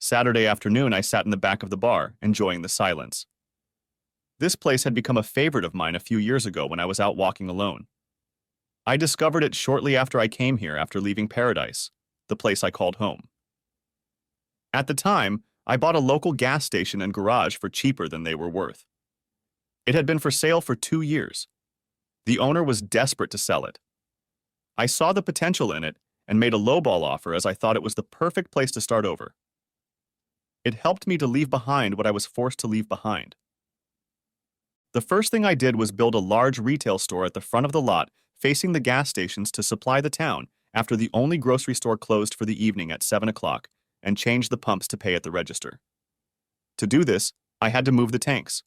Saturday afternoon, I sat in the back of the bar, enjoying the silence. This place had become a favorite of mine a few years ago when I was out walking alone. I discovered it shortly after I came here after leaving Paradise, the place I called home. At the time, I bought a local gas station and garage for cheaper than they were worth. It had been for sale for 2 years. The owner was desperate to sell it. I saw the potential in it and made a lowball offer as I thought it was the perfect place to start over. It helped me to leave behind what I was forced to leave behind. The first thing I did was build a large retail store at the front of the lot facing the gas stations to supply the town after the only grocery store closed for the evening at 7 o'clock and change the pumps to pay at the register. To do this, I had to move the tanks.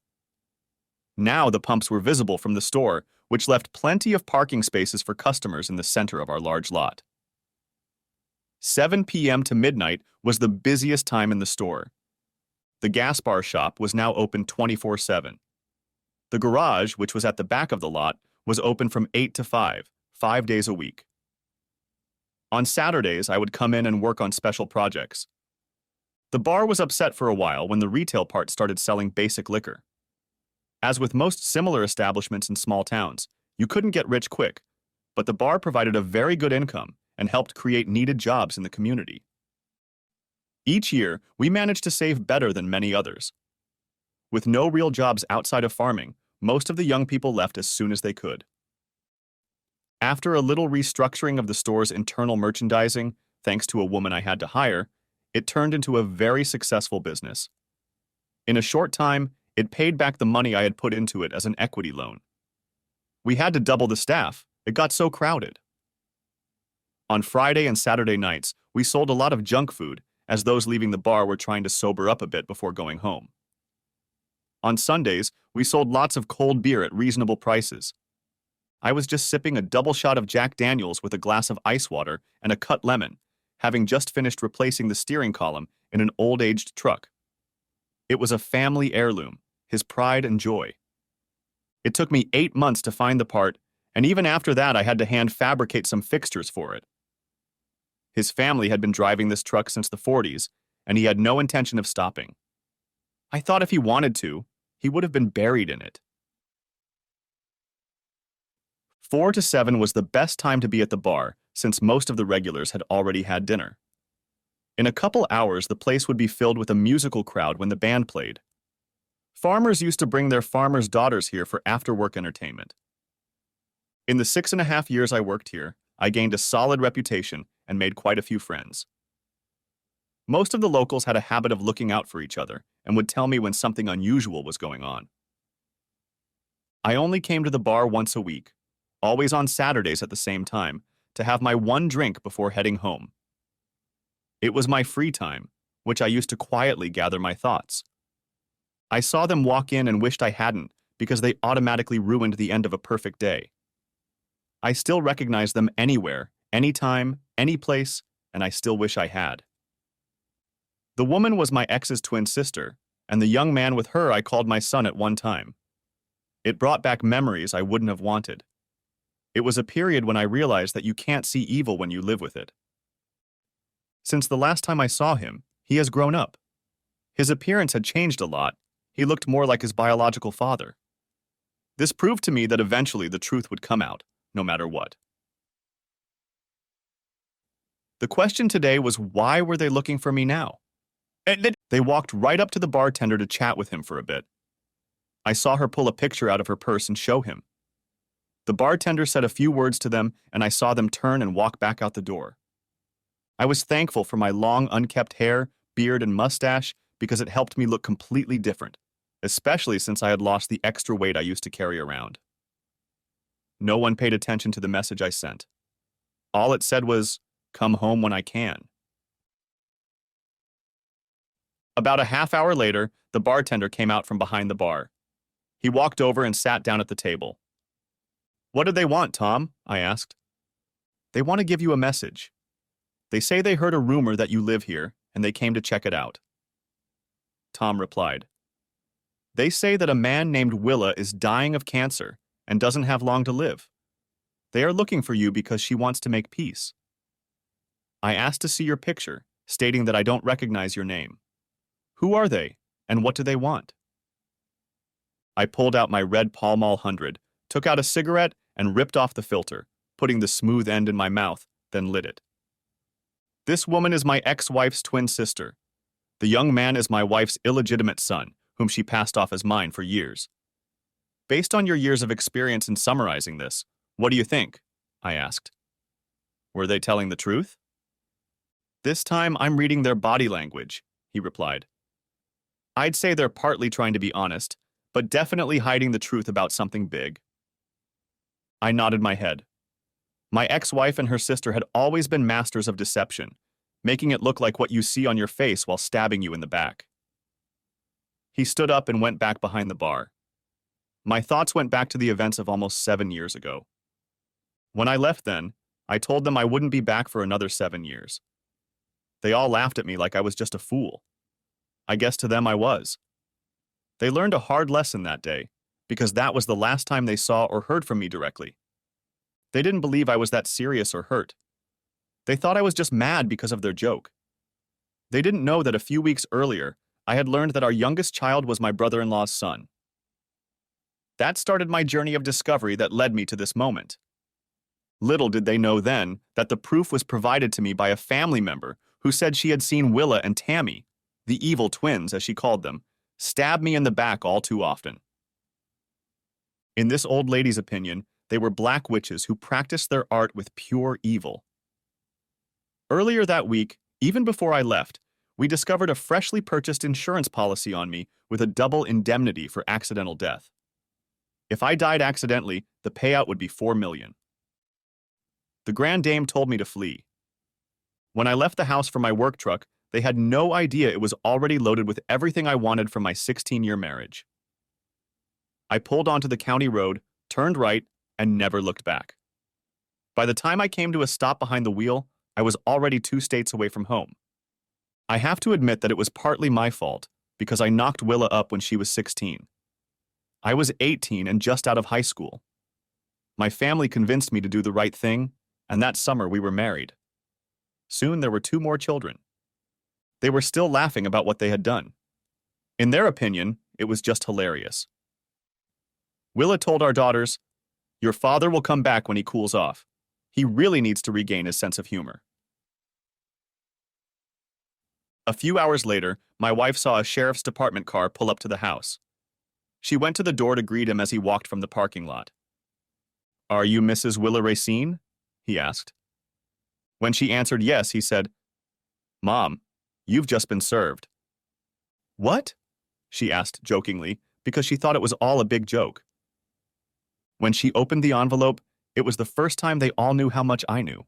Now the pumps were visible from the store, which left plenty of parking spaces for customers in the center of our large lot. 7 p.m. to midnight was the busiest time in the store. The gas bar shop was now open 24/7. The garage, which was at the back of the lot, was open from 8 to 5, 5 days a week. On Saturdays, I would come in and work on special projects. The bar was upset for a while when the retail part started selling basic liquor. As with most similar establishments in small towns, you couldn't get rich quick, but the bar provided a very good income and helped create needed jobs in the community. Each year, we managed to save better than many others. With no real jobs outside of farming, most of the young people left as soon as they could. After a little restructuring of the store's internal merchandising, thanks to a woman I had to hire, it turned into a very successful business. In a short time, it paid back the money I had put into it as an equity loan. We had to double the staff. It got so crowded. On Friday and Saturday nights, we sold a lot of junk food, as those leaving the bar were trying to sober up a bit before going home. On Sundays, we sold lots of cold beer at reasonable prices. I was just sipping a double shot of Jack Daniels with a glass of ice water and a cut lemon, having just finished replacing the steering column in an old-aged truck. It was a family heirloom, his pride and joy. It took me 8 months to find the part, and even after that I had to hand fabricate some fixtures for it. His family had been driving this truck since the 40s, and he had no intention of stopping. I thought if he wanted to, he would have been buried in it. 4 to 7 was the best time to be at the bar, since most of the regulars had already had dinner. In a couple hours, the place would be filled with a musical crowd when the band played. Farmers used to bring their farmers' daughters here for after-work entertainment. In the 6.5 years I worked here, I gained a solid reputation and made quite a few friends. Most of the locals had a habit of looking out for each other and would tell me when something unusual was going on. I only came to the bar once a week, always on Saturdays at the same time, to have my one drink before heading home. It was my free time, which I used to quietly gather my thoughts. I saw them walk in and wished I hadn't because they automatically ruined the end of a perfect day. I still recognize them anywhere, anytime, any place, and I still wish I had. The woman was my ex's twin sister, and the young man with her I called my son at one time. It brought back memories I wouldn't have wanted. It was a period when I realized that you can't see evil when you live with it. Since the last time I saw him, he has grown up. His appearance had changed a lot. He looked more like his biological father. This proved to me that eventually the truth would come out, no matter what. The question today was, why were they looking for me now? They walked right up to the bartender to chat with him for a bit. I saw her pull a picture out of her purse and show him. The bartender said a few words to them, and I saw them turn and walk back out the door. I was thankful for my long, unkempt hair, beard, and mustache because it helped me look completely different, especially since I had lost the extra weight I used to carry around. No one paid attention to the message I sent. All it said was, "Come home when I can." About a half hour later, the bartender came out from behind the bar. He walked over and sat down at the table. "What did they want, Tom?" I asked. "They want to give you a message. They say they heard a rumor that you live here, and they came to check it out." Tom replied, "They say that a man named Willa is dying of cancer and doesn't have long to live. They are looking for you because she wants to make peace. I asked to see your picture, stating that I don't recognize your name. Who are they, and what do they want? I pulled out my red Pall Mall 100, took out a cigarette, and ripped off the filter, putting the smooth end in my mouth, then lit it. This woman is my ex-wife's twin sister. The young man is my wife's illegitimate son, whom she passed off as mine for years. Based on your years of experience in summarizing this, what do you think? I asked. Were they telling the truth? This time I'm reading their body language, he replied. I'd say they're partly trying to be honest, but definitely hiding the truth about something big. I nodded my head. My ex-wife and her sister had always been masters of deception, making it look like what you see on your face while stabbing you in the back. He stood up and went back behind the bar. My thoughts went back to the events of almost 7 years ago. When I left then, I told them I wouldn't be back for another 7 years. They all laughed at me like I was just a fool. I guess to them I was. They learned a hard lesson that day, because that was the last time they saw or heard from me directly. They didn't believe I was that serious or hurt. They thought I was just mad because of their joke. They didn't know that a few weeks earlier, I had learned that our youngest child was my brother-in-law's son. That started my journey of discovery that led me to this moment. Little did they know then that the proof was provided to me by a family member who said she had seen Willa and Tammy, the evil twins as she called them, stab me in the back all too often. In this old lady's opinion, they were black witches who practiced their art with pure evil. Earlier that week, even before I left, we discovered a freshly purchased insurance policy on me with a double indemnity for accidental death. If I died accidentally, the payout would be $4 million. The Grand Dame told me to flee. When I left the house for my work truck, they had no idea it was already loaded with everything I wanted from my 16-year marriage. I pulled onto the county road, turned right, and never looked back. By the time I came to a stop behind the wheel, I was already 2 states away from home. I have to admit that it was partly my fault, because I knocked Willa up when she was 16. I was 18 and just out of high school. My family convinced me to do the right thing, and that summer we were married. Soon there were 2 more children. They were still laughing about what they had done. In their opinion, it was just hilarious. Willa told our daughters, "Your father will come back when he cools off. He really needs to regain his sense of humor." A few hours later, my wife saw a sheriff's department car pull up to the house. She went to the door to greet him as he walked from the parking lot. "Are you Mrs. Willa Racine?" he asked. When she answered yes, he said, "Mom, you've just been served." "What?" she asked jokingly, because she thought it was all a big joke. When she opened the envelope, it was the first time they all knew how much I knew.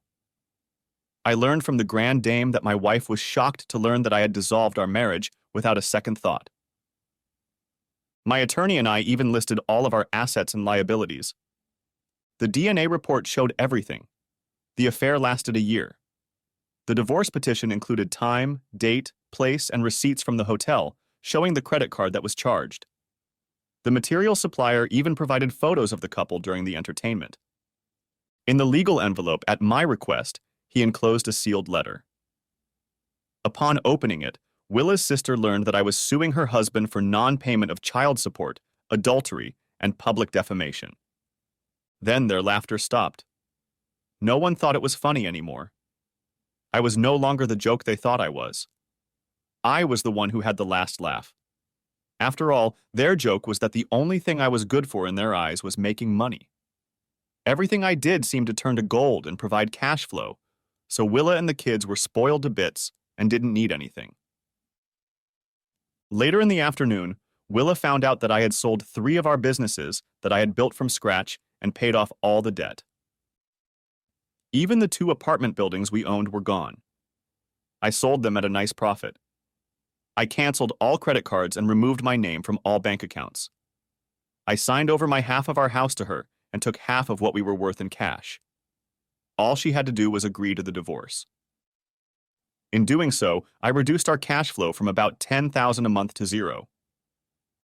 I learned from the Grand Dame that my wife was shocked to learn that I had dissolved our marriage without a second thought. My attorney and I even listed all of our assets and liabilities. The DNA report showed everything. The affair lasted a year. The divorce petition included time, date, place, and receipts from the hotel, showing the credit card that was charged. The material supplier even provided photos of the couple during the entertainment. In the legal envelope, at my request, he enclosed a sealed letter. Upon opening it, Willa's sister learned that I was suing her husband for non-payment of child support, adultery, and public defamation. Then their laughter stopped. No one thought it was funny anymore. I was no longer the joke they thought I was. I was the one who had the last laugh. After all, their joke was that the only thing I was good for in their eyes was making money. Everything I did seemed to turn to gold and provide cash flow, so Willa and the kids were spoiled to bits and didn't need anything. Later in the afternoon, Willa found out that I had sold 3 of our businesses that I had built from scratch and paid off all the debt. Even the 2 apartment buildings we owned were gone. I sold them at a nice profit. I canceled all credit cards and removed my name from all bank accounts. I signed over my half of our house to her and took half of what we were worth in cash. All she had to do was agree to the divorce. In doing so, I reduced our cash flow from about $10,000 a month to 0.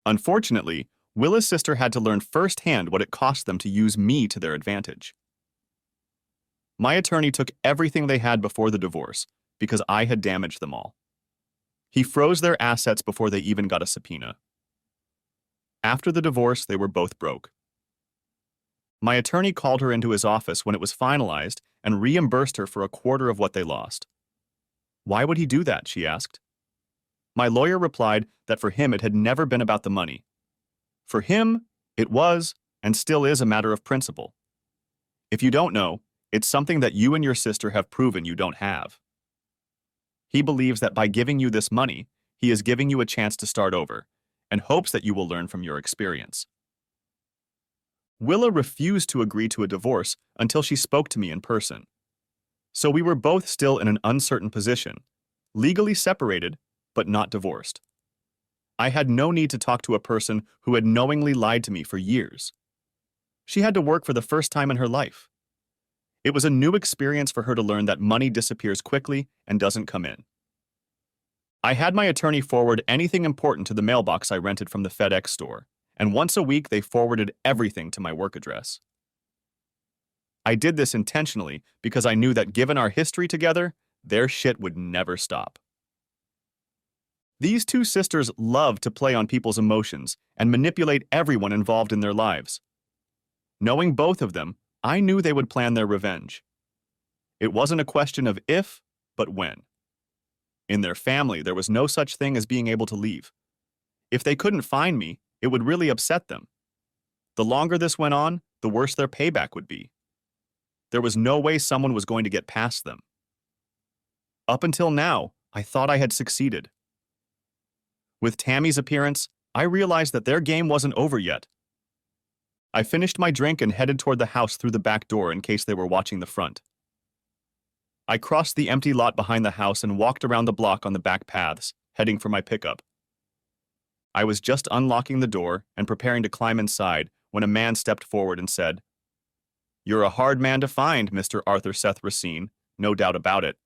Unfortunately, Willa's sister had to learn firsthand what it cost them to use me to their advantage. My attorney took everything they had before the divorce because I had damaged them all. He froze their assets before they even got a subpoena. After the divorce, they were both broke. My attorney called her into his office when it was finalized and reimbursed her for a quarter of what they lost. Why would he do that? She asked. My lawyer replied that for him it had never been about the money. For him, it was, and still is, a matter of principle. If you don't know, it's something that you and your sister have proven you don't have. He believes that by giving you this money, he is giving you a chance to start over, and hopes that you will learn from your experience. Willa refused to agree to a divorce until she spoke to me in person. So we were both still in an uncertain position, legally separated, but not divorced. I had no need to talk to a person who had knowingly lied to me for years. She had to work for the first time in her life. It was a new experience for her to learn that money disappears quickly and doesn't come in. I had my attorney forward anything important to the mailbox I rented from the FedEx store, and once a week they forwarded everything to my work address. I did this intentionally because I knew that given our history together, their shit would never stop. These two sisters love to play on people's emotions and manipulate everyone involved in their lives. Knowing both of them, I knew they would plan their revenge. It wasn't a question of if, but when. In their family, there was no such thing as being able to leave. If they couldn't find me, it would really upset them. The longer this went on, the worse their payback would be. There was no way someone was going to get past them. Up until now, I thought I had succeeded. With Tammy's appearance, I realized that their game wasn't over yet. I finished my drink and headed toward the house through the back door in case they were watching the front. I crossed the empty lot behind the house and walked around the block on the back paths, heading for my pickup. I was just unlocking the door and preparing to climb inside when a man stepped forward and said, "You're a hard man to find, Mr. Arthur Seth Racine, no doubt about it."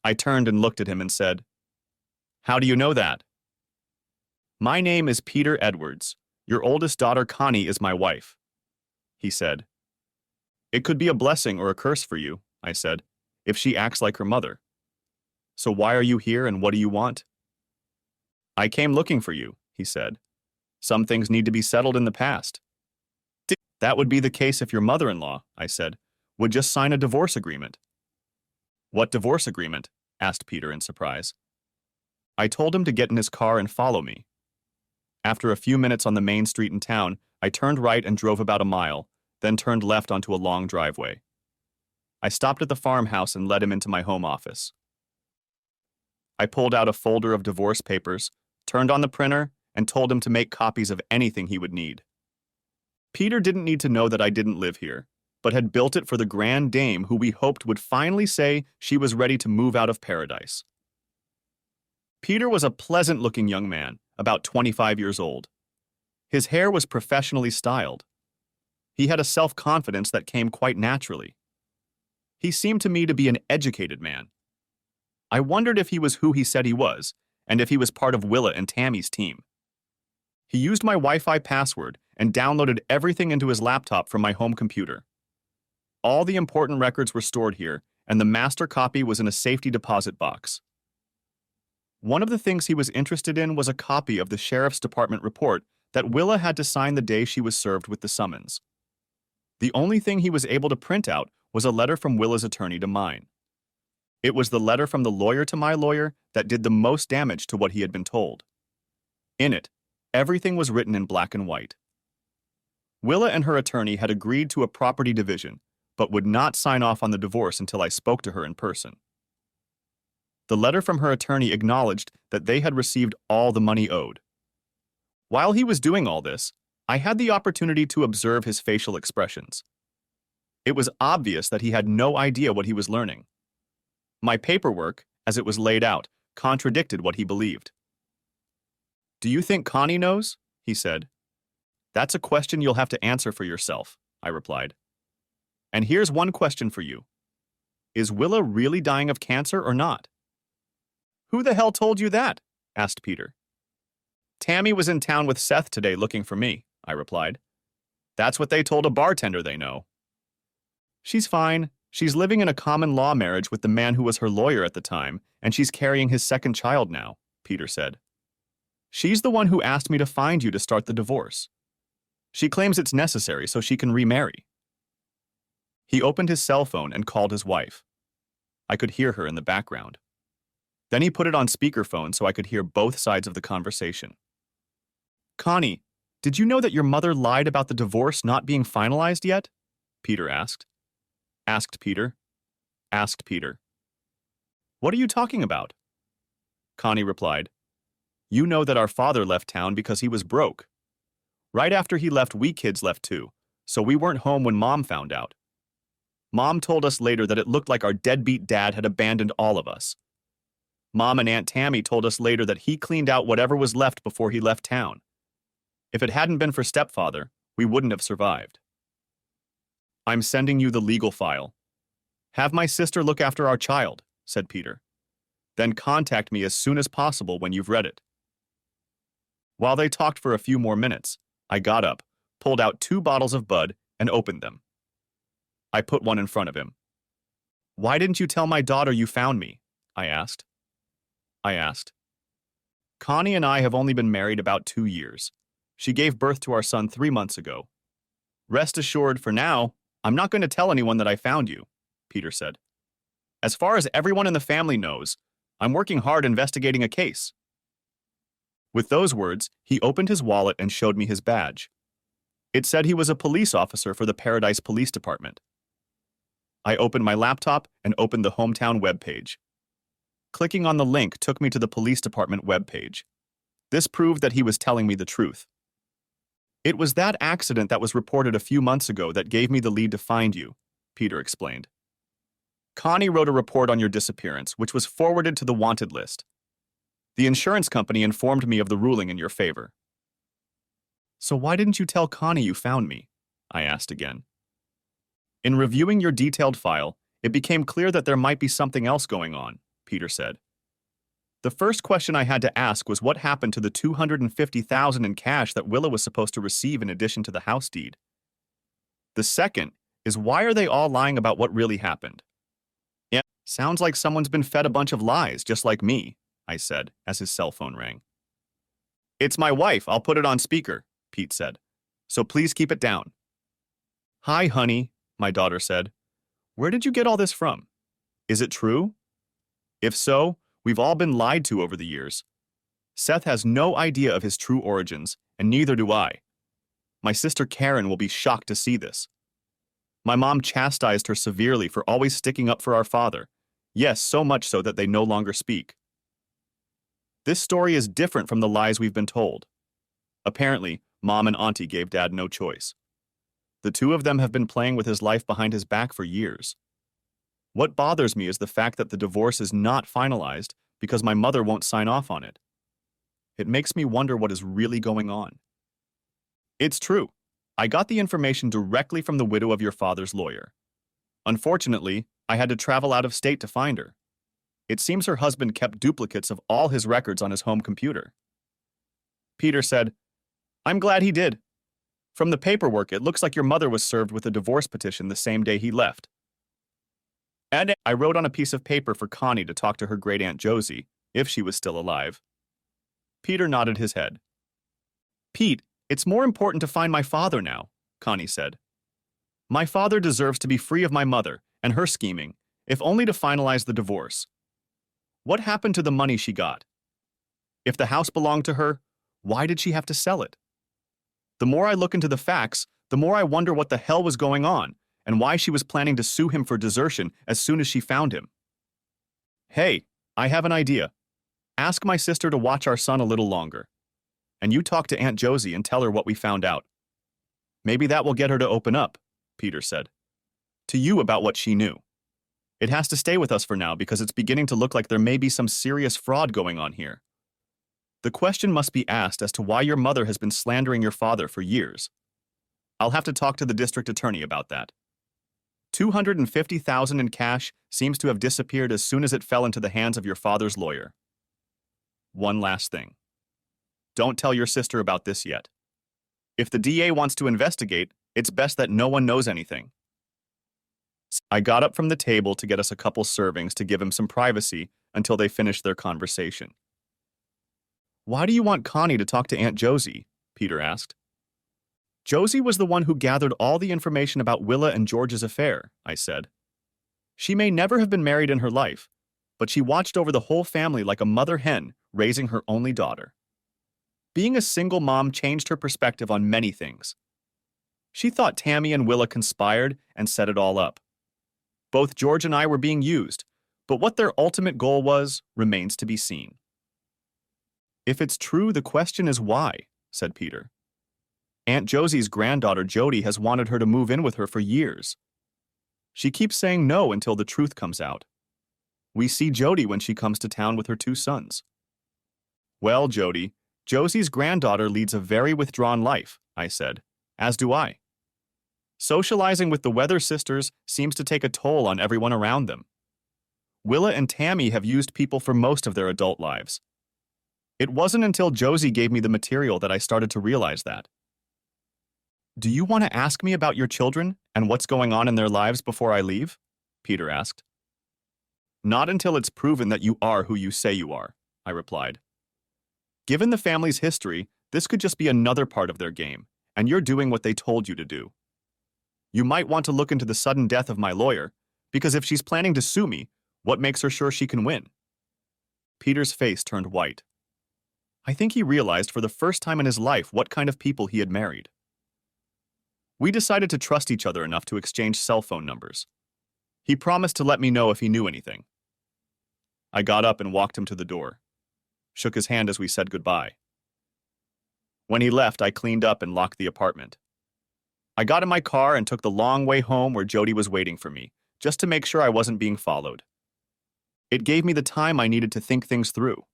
I turned and looked at him and said, "How do you know that?" "My name is Peter Edwards. Your oldest daughter, Connie, is my wife," he said. "It could be a blessing or a curse for you," I said, "if she acts like her mother. So why are you here and what do you want?" "I came looking for you," he said. "Some things need to be settled in the past." "That would be the case if your mother-in-law," I said, "would just sign a divorce agreement." "What divorce agreement?" asked Peter in surprise. I told him to get in his car and follow me. After a few minutes on the main street in town, I turned right and drove about a mile, then turned left onto a long driveway. I stopped at the farmhouse and led him into my home office. I pulled out a folder of divorce papers, turned on the printer, and told him to make copies of anything he would need. Peter didn't need to know that I didn't live here, but had built it for the grand dame who we hoped would finally say she was ready to move out of paradise. Peter was a pleasant-looking young man, about 25 years old. His hair was professionally styled. He had a self-confidence that came quite naturally. He seemed to me to be an educated man. I wondered if he was who he said he was, and if he was part of Willa and Tammy's team. He used my Wi-Fi password and downloaded everything into his laptop from my home computer. All the important records were stored here, and the master copy was in a safety deposit box. One of the things he was interested in was a copy of the Sheriff's Department report that Willa had to sign the day she was served with the summons. The only thing he was able to print out was a letter from Willa's attorney to mine. It was the letter from the lawyer to my lawyer that did the most damage to what he had been told. In it, everything was written in black and white. Willa and her attorney had agreed to a property division, but would not sign off on the divorce until I spoke to her in person. The letter from her attorney acknowledged that they had received all the money owed. While he was doing all this, I had the opportunity to observe his facial expressions. It was obvious that he had no idea what he was learning. My paperwork, as it was laid out, contradicted what he believed. "Do you think Connie knows?" he said. "That's a question you'll have to answer for yourself," I replied. "And here's one question for you. Is Willa really dying of cancer or not?" "Who the hell told you that?" asked Peter. "Tammy was in town with Seth today looking for me," I replied. "That's what they told a bartender they know." "She's fine. She's living in a common law marriage with the man who was her lawyer at the time, and she's carrying his second child now, Peter said. She's the one who asked me to find you to start the divorce. She claims it's necessary so she can remarry. He opened his cell phone and called his wife. I could hear her in the background. Then he put it on speakerphone so I could hear both sides of the conversation. Connie, did you know that your mother lied about the divorce not being finalized yet? Peter asked. Asked Peter. Asked Peter. What are you talking about? Connie replied. You know that our father left town because he was broke. Right after he left, we kids left too, so we weren't home when Mom found out. Mom told us later that it looked like our deadbeat dad had abandoned all of us. Mom and Aunt Tammy told us later that he cleaned out whatever was left before he left town. If it hadn't been for stepfather, we wouldn't have survived. I'm sending you the legal file. Have my sister look after our child, said Peter. Then contact me as soon as possible when you've read it. While they talked for a few more minutes, I got up, pulled out 2 bottles of Bud, and opened them. I put one in front of him. Why didn't you tell my daughter you found me? I asked. Connie and I have only been married about 2 years. She gave birth to our son 3 months ago. Rest assured, for now, I'm not going to tell anyone that I found you, Peter said. As far as everyone in the family knows, I'm working hard investigating a case. With those words, he opened his wallet and showed me his badge. It said he was a police officer for the Paradise Police Department. I opened my laptop and opened the hometown webpage. Clicking on the link took me to the police department webpage. This proved that he was telling me the truth. It was that accident that was reported a few months ago that gave me the lead to find you, Peter explained. Connie wrote a report on your disappearance, which was forwarded to the wanted list. The insurance company informed me of the ruling in your favor. So why didn't you tell Connie you found me? I asked again. In reviewing your detailed file, it became clear that there might be something else going on, Peter said. The first question I had to ask was what happened to the $250,000 in cash that Willa was supposed to receive in addition to the house deed. The second is why are they all lying about what really happened? Yeah, sounds like someone's been fed a bunch of lies, just like me, I said as his cell phone rang. It's my wife, I'll put it on speaker, Pete said. So please keep it down. Hi, honey, my daughter said. Where did you get all this from? Is it true? If so, we've all been lied to over the years. Seth has no idea of his true origins, and neither do I. My sister Karen will be shocked to see this. My mom chastised her severely for always sticking up for our father. Yes, so much so that they no longer speak. This story is different from the lies we've been told. Apparently, Mom and Auntie gave Dad no choice. The two of them have been playing with his life behind his back for years. What bothers me is the fact that the divorce is not finalized because my mother won't sign off on it. It makes me wonder what is really going on. It's true. I got the information directly from the widow of your father's lawyer. Unfortunately, I had to travel out of state to find her. It seems her husband kept duplicates of all his records on his home computer. Peter said, I'm glad he did. From the paperwork, it looks like your mother was served with a divorce petition the same day he left. And I wrote on a piece of paper for Connie to talk to her great-aunt Josie, if she was still alive. Peter nodded his head. Pete, it's more important to find my father now, Connie said. My father deserves to be free of my mother and her scheming, if only to finalize the divorce. What happened to the money she got? If the house belonged to her, why did she have to sell it? The more I look into the facts, the more I wonder what the hell was going on and why she was planning to sue him for desertion as soon as she found him. Hey, I have an idea. Ask my sister to watch our son a little longer. And you talk to Aunt Josie and tell her what we found out. Maybe that will get her to open up, Peter said. To you about what she knew. It has to stay with us for now because it's beginning to look like there may be some serious fraud going on here. The question must be asked as to why your mother has been slandering your father for years. I'll have to talk to the district attorney about that. $250,000 in cash seems to have disappeared as soon as it fell into the hands of your father's lawyer. One last thing. Don't tell your sister about this yet. If the DA wants to investigate, it's best that no one knows anything. I got up from the table to get us a couple servings to give him some privacy until they finished their conversation. "Why do you want Connie to talk to Aunt Josie?" Peter asked. "Josie was the one who gathered all the information about Willa and George's affair," I said. "She may never have been married in her life, but she watched over the whole family like a mother hen raising her only daughter. Being a single mom changed her perspective on many things. She thought Tammy and Willa conspired and set it all up. Both George and I were being used, but what their ultimate goal was remains to be seen." "If it's true, the question is why," said Peter. "Aunt Josie's granddaughter Jody has wanted her to move in with her for years. She keeps saying no until the truth comes out. We see Jody when she comes to town with her 2 sons." "Well, Jody, Josie's granddaughter leads a very withdrawn life," I said, "as do I. Socializing with the Weather sisters seems to take a toll on everyone around them. Willa and Tammy have used people for most of their adult lives. It wasn't until Josie gave me the material that I started to realize that." "Do you want to ask me about your children and what's going on in their lives before I leave?" Peter asked. "Not until it's proven that you are who you say you are," I replied. "Given the family's history, this could just be another part of their game, and you're doing what they told you to do. You might want to look into the sudden death of my lawyer, because if she's planning to sue me, what makes her sure she can win?" Peter's face turned white. I think he realized for the first time in his life what kind of people he had married. We decided to trust each other enough to exchange cell phone numbers. He promised to let me know if he knew anything. I got up and walked him to the door, shook his hand as we said goodbye. When he left, I cleaned up and locked the apartment. I got in my car and took the long way home where Jody was waiting for me, just to make sure I wasn't being followed. It gave me the time I needed to think things through.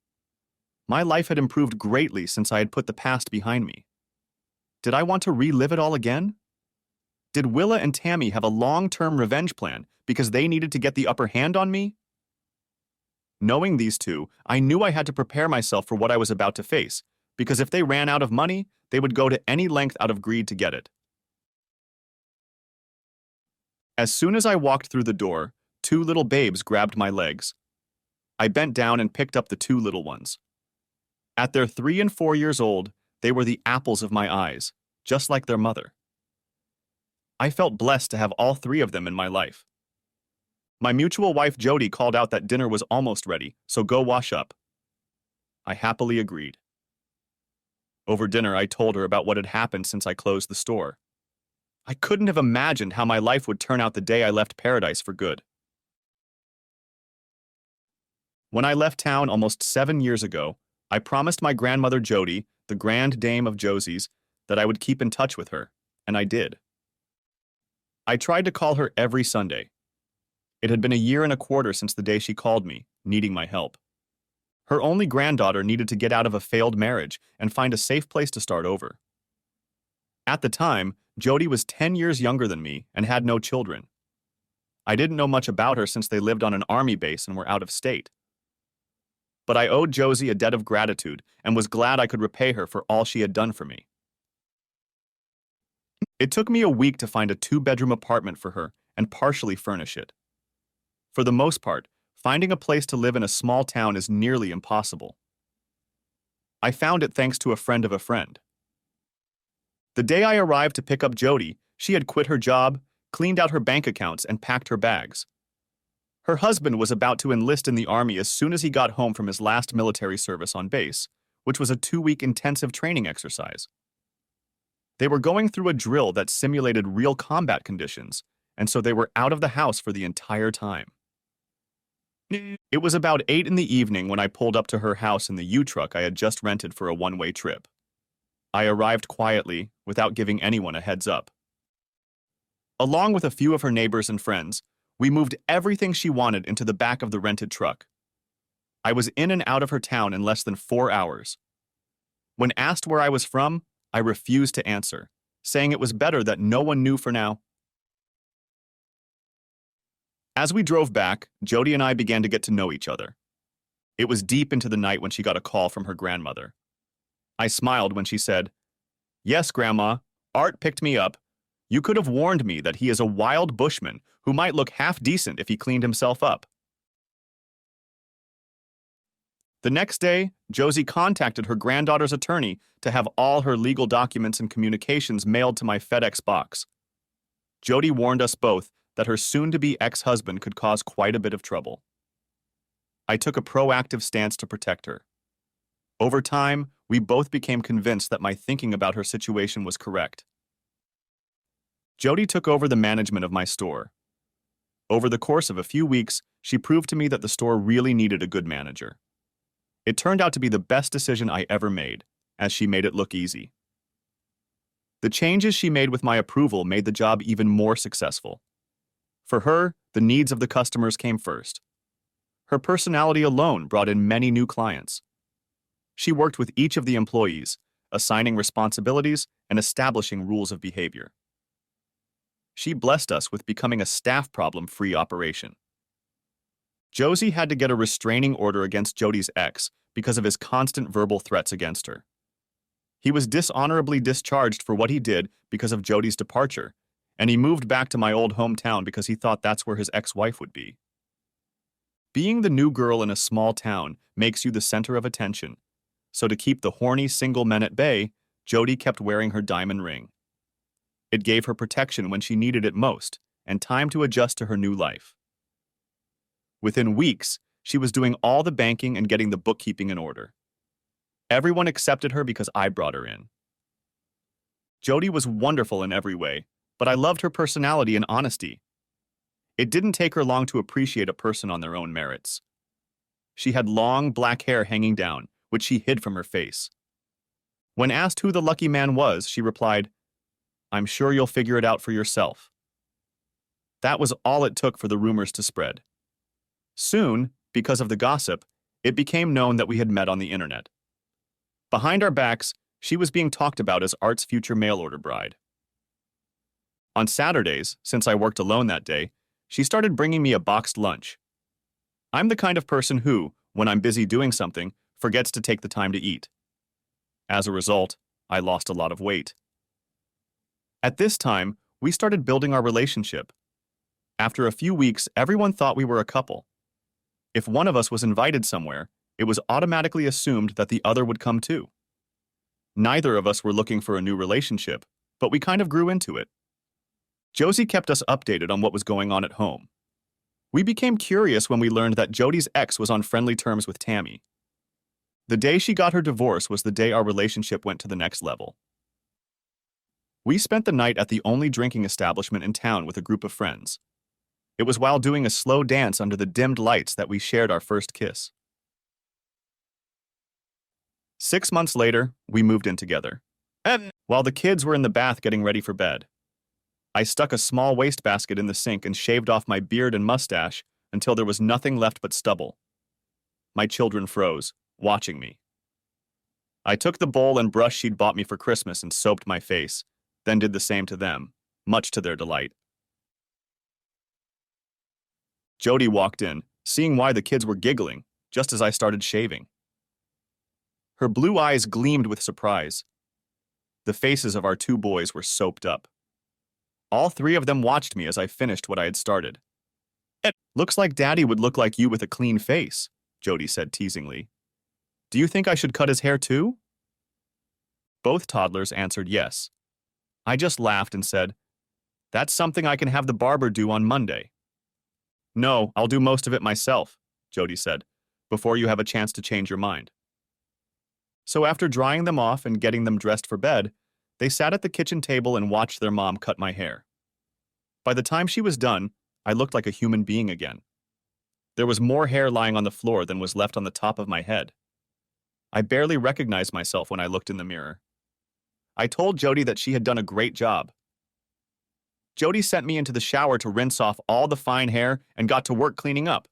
My life had improved greatly since I had put the past behind me. Did I want to relive it all again? Did Willa and Tammy have a long-term revenge plan because they needed to get the upper hand on me? Knowing these two, I knew I had to prepare myself for what I was about to face, because if they ran out of money, they would go to any length out of greed to get it. As soon as I walked through the door, 2 little babes grabbed my legs. I bent down and picked up the 2 little ones. At their 3 and 4 years old, they were the apples of my eyes, just like their mother. I felt blessed to have all 3 of them in my life. My mutual wife Jody called out that dinner was almost ready, so go wash up. I happily agreed. Over dinner, I told her about what had happened since I closed the store. I couldn't have imagined how my life would turn out the day I left paradise for good. When I left town almost 7 years ago, I promised my grandmother Jody, the grand dame of Josie's, that I would keep in touch with her, and I did. I tried to call her every Sunday. It had been 1.25 years since the day she called me, needing my help. Her only granddaughter needed to get out of a failed marriage and find a safe place to start over. At the time, Jody was 10 years younger than me and had no children. I didn't know much about her since they lived on an army base and were out of state. But I owed Josie a debt of gratitude and was glad I could repay her for all she had done for me. It took me a week to find a 2-bedroom apartment for her and partially furnish it. For the most part, finding a place to live in a small town is nearly impossible. I found it thanks to a friend of a friend. The day I arrived to pick up Jody, she had quit her job, cleaned out her bank accounts, and packed her bags. Her husband was about to enlist in the army as soon as he got home from his last military service on base, which was a 2-week intensive training exercise. They were going through a drill that simulated real combat conditions, and so they were out of the house for the entire time. It was about 8 in the evening when I pulled up to her house in the U-truck I had just rented for a one-way trip. I arrived quietly, without giving anyone a heads up. Along with a few of her neighbors and friends, we moved everything she wanted into the back of the rented truck. I was in and out of her town in less than 4 hours. When asked where I was from, I refused to answer, saying it was better that no one knew for now. As we drove back, Jody and I began to get to know each other. It was deep into the night when she got a call from her grandmother. I smiled when she said, "Yes, Grandma, Art picked me up. You could have warned me that he is a wild bushman who might look half decent if he cleaned himself up. The next day, Josie contacted her granddaughter's attorney to have all her legal documents and communications mailed to my FedEx box. Jody warned us both that her soon-to-be ex-husband could cause quite a bit of trouble. I took a proactive stance to protect her. Over time, we both became convinced that my thinking about her situation was correct. Jody took over the management of my store. Over the course of a few weeks, she proved to me that the store really needed a good manager. It turned out to be the best decision I ever made, as she made it look easy. The changes she made with my approval made the job even more successful. For her, the needs of the customers came first. Her personality alone brought in many new clients. She worked with each of the employees, assigning responsibilities and establishing rules of behavior. She blessed us with becoming a staff problem-free operation. Josie had to get a restraining order against Jody's ex because of his constant verbal threats against her. He was dishonorably discharged for what he did because of Jody's departure, and he moved back to my old hometown because he thought that's where his ex-wife would be. Being the new girl in a small town makes you the center of attention, so to keep the horny single men at bay, Jody kept wearing her diamond ring. It gave her protection when she needed it most, and time to adjust to her new life. Within weeks, she was doing all the banking and getting the bookkeeping in order. Everyone accepted her because I brought her in. Jody was wonderful in every way, but I loved her personality and honesty. It didn't take her long to appreciate a person on their own merits. She had long, black hair hanging down, which she hid from her face. When asked who the lucky man was, she replied, "I'm sure you'll figure it out for yourself." That was all it took for the rumors to spread. Soon, because of the gossip, it became known that we had met on the internet. Behind our backs, she was being talked about as Art's future mail-order bride. On Saturdays, since I worked alone that day, she started bringing me a boxed lunch. I'm the kind of person who, when I'm busy doing something, forgets to take the time to eat. As a result, I lost a lot of weight. At this time, we started building our relationship. After a few weeks, everyone thought we were a couple. If one of us was invited somewhere, it was automatically assumed that the other would come too. Neither of us were looking for a new relationship, but we kind of grew into it. Josie kept us updated on what was going on at home. We became curious when we learned that Jody's ex was on friendly terms with Tammy. The day she got her divorce was the day our relationship went to the next level. We spent the night at the only drinking establishment in town with a group of friends. It was while doing a slow dance under the dimmed lights that we shared our first kiss. 6 months later, we moved in together. While the kids were in the bath getting ready for bed, I stuck a small wastebasket in the sink and shaved off my beard and mustache until there was nothing left but stubble. My children froze, watching me. I took the bowl and brush she'd bought me for Christmas and soaped my face, then did the same to them, much to their delight. Jody walked in, seeing why the kids were giggling, just as I started shaving. Her blue eyes gleamed with surprise. The faces of our 2 boys were soaped up. All 3 of them watched me as I finished what I had started. "It looks like Daddy would look like you with a clean face," Jody said teasingly. "Do you think I should cut his hair too?" Both toddlers answered yes. I just laughed and said, "That's something I can have the barber do on Monday." "No, I'll do most of it myself," Jody said, "before you have a chance to change your mind." So after drying them off and getting them dressed for bed, they sat at the kitchen table and watched their mom cut my hair. By the time she was done, I looked like a human being again. There was more hair lying on the floor than was left on the top of my head. I barely recognized myself when I looked in the mirror. I told Jody that she had done a great job. Jody sent me into the shower to rinse off all the fine hair and got to work cleaning up.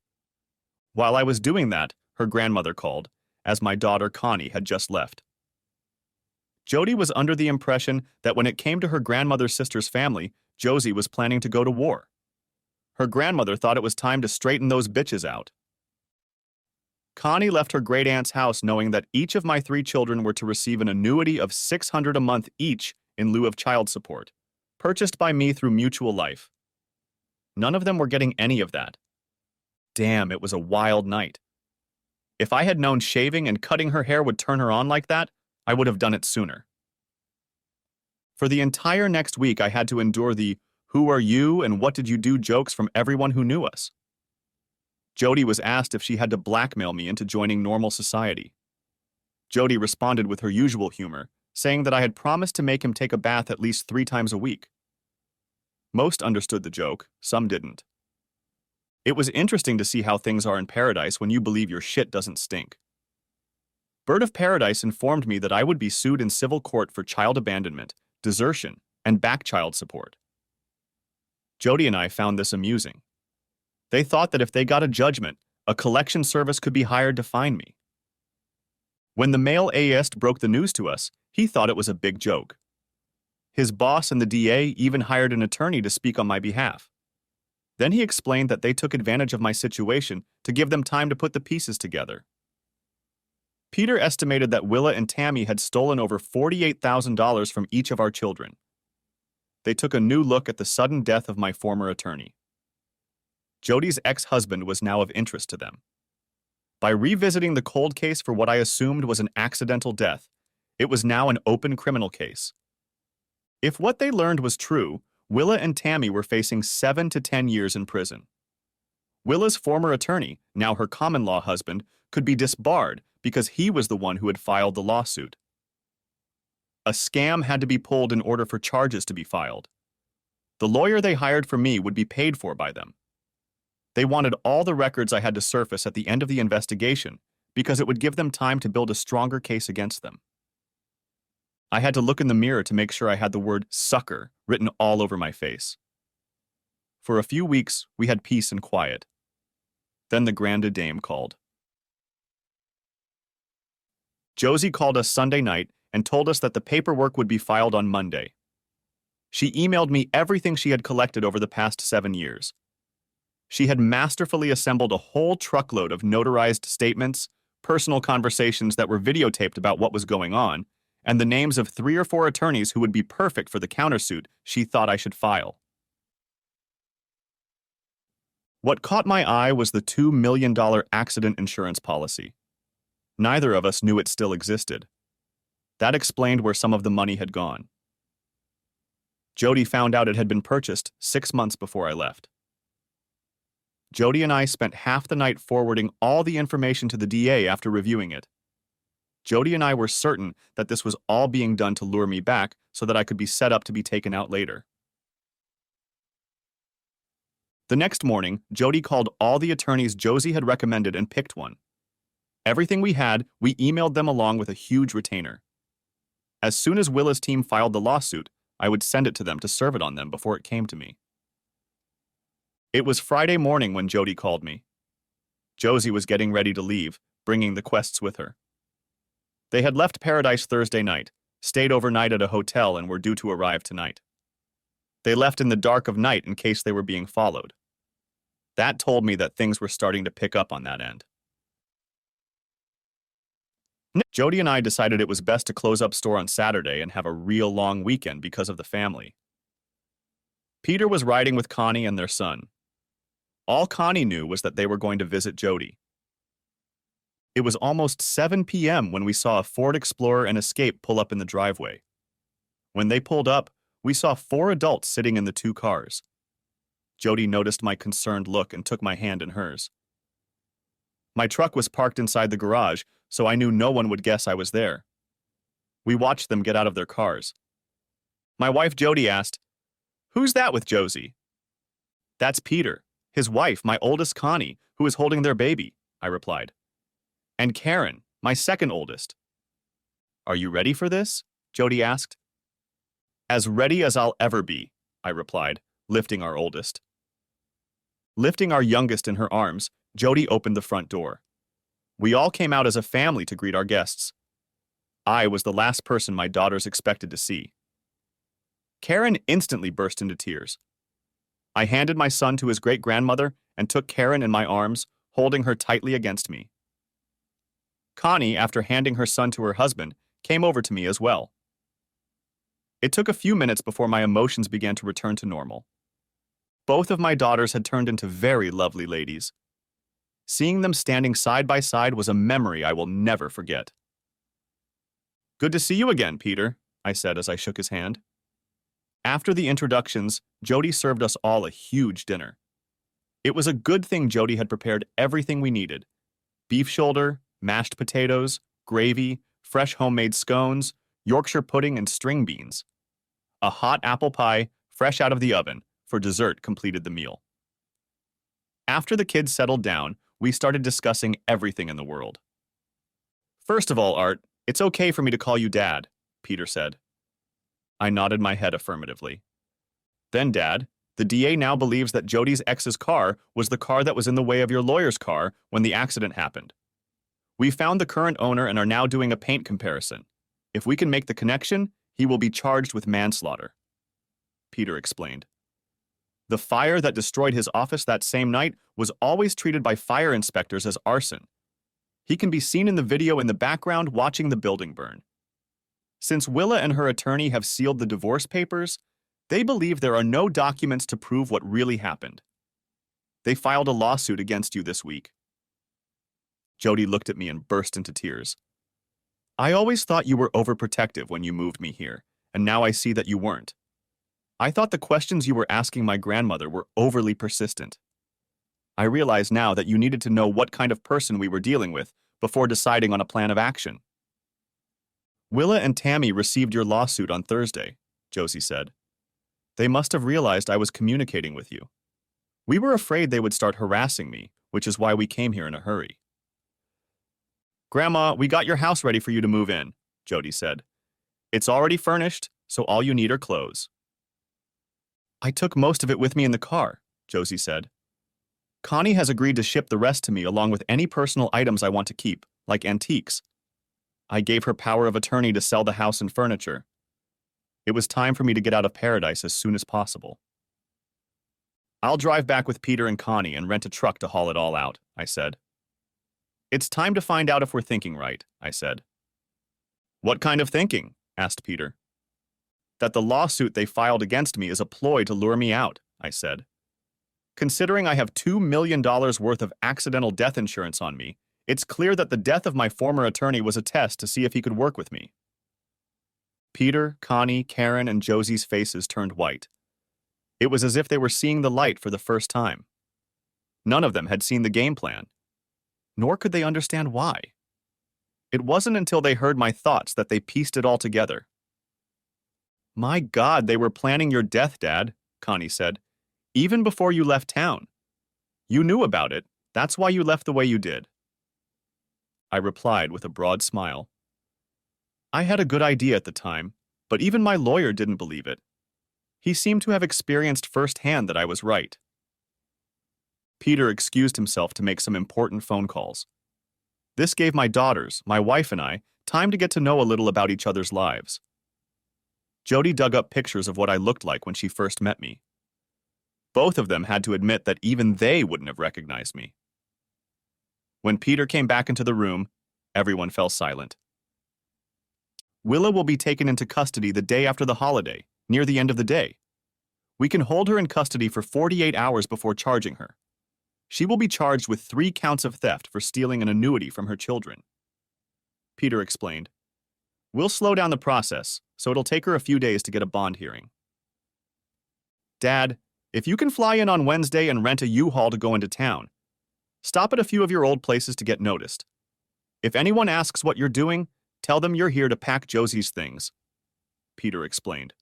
While I was doing that, her grandmother called, as my daughter Connie had just left. Jody was under the impression that when it came to her grandmother's sister's family, Josie was planning to go to war. Her grandmother thought it was time to straighten those bitches out. Connie left her great-aunt's house knowing that each of my 3 children were to receive an annuity of $600 a month each in lieu of child support, purchased by me through Mutual Life. None of them were getting any of that. Damn, it was a wild night. If I had known shaving and cutting her hair would turn her on like that, I would have done it sooner. For the entire next week, I had to endure the "who are you and what did you do" jokes from everyone who knew us. Jody was asked if she had to blackmail me into joining normal society. Jody responded with her usual humor, saying that I had promised to make him take a bath at least 3 times a week. Most understood the joke, some didn't. It was interesting to see how things are in paradise when you believe your shit doesn't stink. Bird of Paradise informed me that I would be sued in civil court for child abandonment, desertion, and back child support. Jody and I found this amusing. They thought that if they got a judgment, a collection service could be hired to find me. When the male aist broke the news to us, he thought it was a big joke. His boss and the DA even hired an attorney to speak on my behalf. Then he explained that they took advantage of my situation to give them time to put the pieces together. Peter estimated that Willa and Tammy had stolen over $48,000 from each of our children. They took a new look at the sudden death of my former attorney. Jody's ex-husband was now of interest to them. By revisiting the cold case for what I assumed was an accidental death, it was now an open criminal case. If what they learned was true, Willa and Tammy were facing 7 to 10 years in prison. Willa's former attorney, now her common-law husband, could be disbarred because he was the one who had filed the lawsuit. A scam had to be pulled in order for charges to be filed. The lawyer they hired for me would be paid for by them. They wanted all the records I had to surface at the end of the investigation because it would give them time to build a stronger case against them. I had to look in the mirror to make sure I had the word "sucker" written all over my face. For a few weeks, we had peace and quiet. Then the grande dame called. Josie called us Sunday night and told us that the paperwork would be filed on Monday. She emailed me everything she had collected over the past 7 years. She had masterfully assembled a whole truckload of notarized statements, personal conversations that were videotaped about what was going on, and the names of 3 or 4 attorneys who would be perfect for the countersuit she thought I should file. What caught my eye was the $2 million accident insurance policy. Neither of us knew it still existed. That explained where some of the money had gone. Jody found out it had been purchased 6 months before I left. Jody and I spent half the night forwarding all the information to the DA after reviewing it. Jody and I were certain that this was all being done to lure me back so that I could be set up to be taken out later. The next morning, Jody called all the attorneys Josie had recommended and picked one. Everything we had, we emailed them along with a huge retainer. As soon as Willa's team filed the lawsuit, I would send it to them to serve it on them before it came to me. It was Friday morning when Jody called me. Josie was getting ready to leave, bringing the quests with her. They had left Paradise Thursday night, stayed overnight at a hotel, and were due to arrive tonight. They left in the dark of night in case they were being followed. That told me that things were starting to pick up on that end. Jody and I decided it was best to close up store on Saturday and have a real long weekend because of the family. Peter was riding with Connie and their son. All Connie knew was that they were going to visit Jody. It was almost 7 p.m. when we saw a Ford Explorer and Escape pull up in the driveway. When they pulled up, we saw 4 adults sitting in the 2 cars. Jody noticed my concerned look and took my hand in hers. My truck was parked inside the garage, so I knew no one would guess I was there. We watched them get out of their cars. My wife Jody asked, "Who's that with Josie?" "That's Peter, his wife, my oldest Connie, who is holding their baby," I replied. "And Karen, my second oldest." "Are you ready for this?" Jody asked. "As ready as I'll ever be," I replied, lifting our oldest. Lifting our youngest in her arms, Jody opened the front door. We all came out as a family to greet our guests. I was the last person my daughters expected to see. Karen instantly burst into tears. I handed my son to his great-grandmother and took Karen in my arms, holding her tightly against me. Connie, after handing her son to her husband, came over to me as well. It took a few minutes before my emotions began to return to normal. Both of my daughters had turned into very lovely ladies. Seeing them standing side by side was a memory I will never forget. "Good to see you again, Peter," I said as I shook his hand. After the introductions, Jody served us all a huge dinner. It was a good thing Jody had prepared everything we needed: beef shoulder, mashed potatoes, gravy, fresh homemade scones, Yorkshire pudding, and string beans. A hot apple pie, fresh out of the oven, for dessert completed the meal. After the kids settled down, we started discussing everything in the world. "First of all, Art, it's okay for me to call you Dad," Peter said. I nodded my head affirmatively. "Then, Dad, the DA now believes that Jody's ex's car was the car that was in the way of your lawyer's car when the accident happened. We found the current owner and are now doing a paint comparison. If we can make the connection, he will be charged with manslaughter," Peter explained. "The fire that destroyed his office that same night was always treated by fire inspectors as arson. He can be seen in the video in the background watching the building burn. Since Willa and her attorney have sealed the divorce papers, they believe there are no documents to prove what really happened. They filed a lawsuit against you this week." Jody looked at me and burst into tears. "I always thought you were overprotective when you moved me here, and now I see that you weren't. I thought the questions you were asking my grandmother were overly persistent. I realize now that you needed to know what kind of person we were dealing with before deciding on a plan of action." "Willa and Tammy received your lawsuit on Thursday," Josie said. "They must have realized I was communicating with you. We were afraid they would start harassing me, which is why we came here in a hurry." "Grandma, we got your house ready for you to move in," Jody said. "It's already furnished, so all you need are clothes." "I took most of it with me in the car," Josie said. "Connie has agreed to ship the rest to me along with any personal items I want to keep, like antiques. I gave her power of attorney to sell the house and furniture. It was time for me to get out of paradise as soon as possible." "I'll drive back with Peter and Connie and rent a truck to haul it all out," I said. "It's time to find out if we're thinking right," I said. "What kind of thinking?" asked Peter. "That the lawsuit they filed against me is a ploy to lure me out," I said. "Considering I have $2 million worth of accidental death insurance on me, it's clear that the death of my former attorney was a test to see if he could work with me." Peter, Connie, Karen, and Josie's faces turned white. It was as if they were seeing the light for the first time. None of them had seen the game plan, nor could they understand why. It wasn't until they heard my thoughts that they pieced it all together. "My God, they were planning your death, Dad," Connie said, "even before you left town. You knew about it. That's why you left the way you did." I replied with a broad smile. "I had a good idea at the time, but even my lawyer didn't believe it. He seemed to have experienced firsthand that I was right." Peter excused himself to make some important phone calls. This gave my daughters, my wife, and I time to get to know a little about each other's lives. Jody dug up pictures of what I looked like when she first met me. Both of them had to admit that even they wouldn't have recognized me. When Peter came back into the room, everyone fell silent. "Willa will be taken into custody the day after the holiday, near the end of the day. We can hold her in custody for 48 hours before charging her. She will be charged with 3 counts of theft for stealing an annuity from her children," Peter explained. "We'll slow down the process, so it'll take her a few days to get a bond hearing." "Dad, if you can fly in on Wednesday and rent a U-Haul to go into town, stop at a few of your old places to get noticed. If anyone asks what you're doing, tell them you're here to pack Josie's things," Peter explained.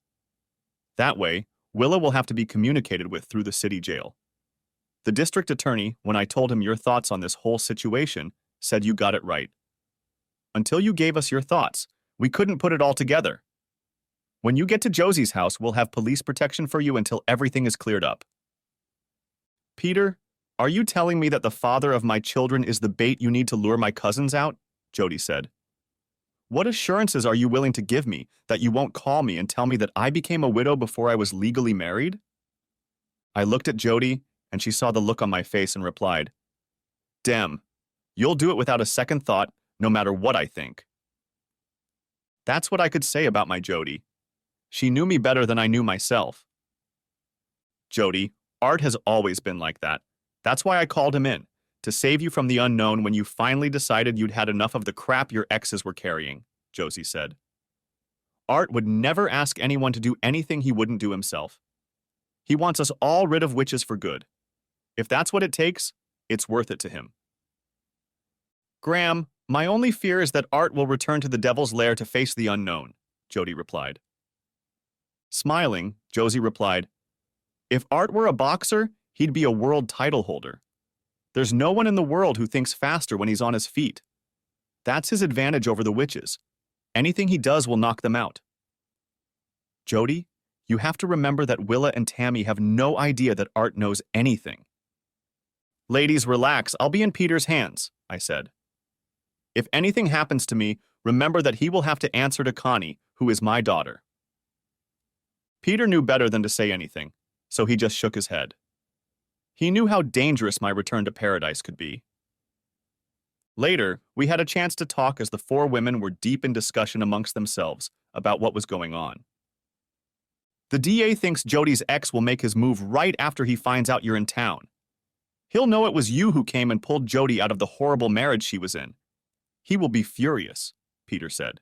"That way, Willa will have to be communicated with through the city jail. The district attorney, when I told him your thoughts on this whole situation, said you got it right. Until you gave us your thoughts, we couldn't put it all together. When you get to Josie's house, we'll have police protection for you until everything is cleared up." "Peter, are you telling me that the father of my children is the bait you need to lure my cousins out?" Jody said. "What assurances are you willing to give me that you won't call me and tell me that I became a widow before I was legally married?" I looked at Jody, and she saw the look on my face and replied, "Dem, you'll do it without a second thought, no matter what I think." That's what I could say about my Jody. She knew me better than I knew myself. "Jody, Art has always been like that. That's why I called him in, to save you from the unknown when you finally decided you'd had enough of the crap your exes were carrying, Josie said. Art would never ask anyone to do anything he wouldn't do himself. He wants us all rid of witches for good. If that's what it takes, it's worth it to him. Graham, my only fear is that Art will return to the Devil's Lair to face the unknown, Jody replied. Smiling, Josie replied, if Art were a boxer, he'd be a world title holder. There's no one in the world who thinks faster when he's on his feet. That's his advantage over the witches. Anything he does will knock them out. Jody, you have to remember that Willa and Tammy have no idea that Art knows anything. Ladies, relax. I'll be in Peter's hands, I said. If anything happens to me, remember that he will have to answer to Connie, who is my daughter. Peter knew better than to say anything, so he just shook his head. He knew how dangerous my return to paradise could be. Later, we had a chance to talk as the four women were deep in discussion amongst themselves about what was going on. The DA thinks Jody's ex will make his move right after he finds out you're in town. He'll know it was you who came and pulled Jody out of the horrible marriage she was in. He will be furious, Peter said.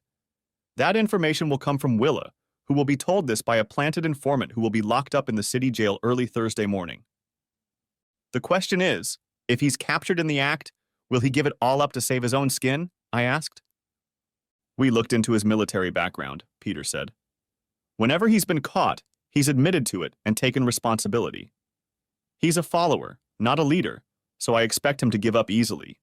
That information will come from Willa, who will be told this by a planted informant who will be locked up in the city jail early Thursday morning. The question is, if he's captured in the act, will he give it all up to save his own skin? I asked. We looked into his military background, Peter said. Whenever he's been caught, he's admitted to it and taken responsibility. He's a follower, not a leader, so I expect him to give up easily.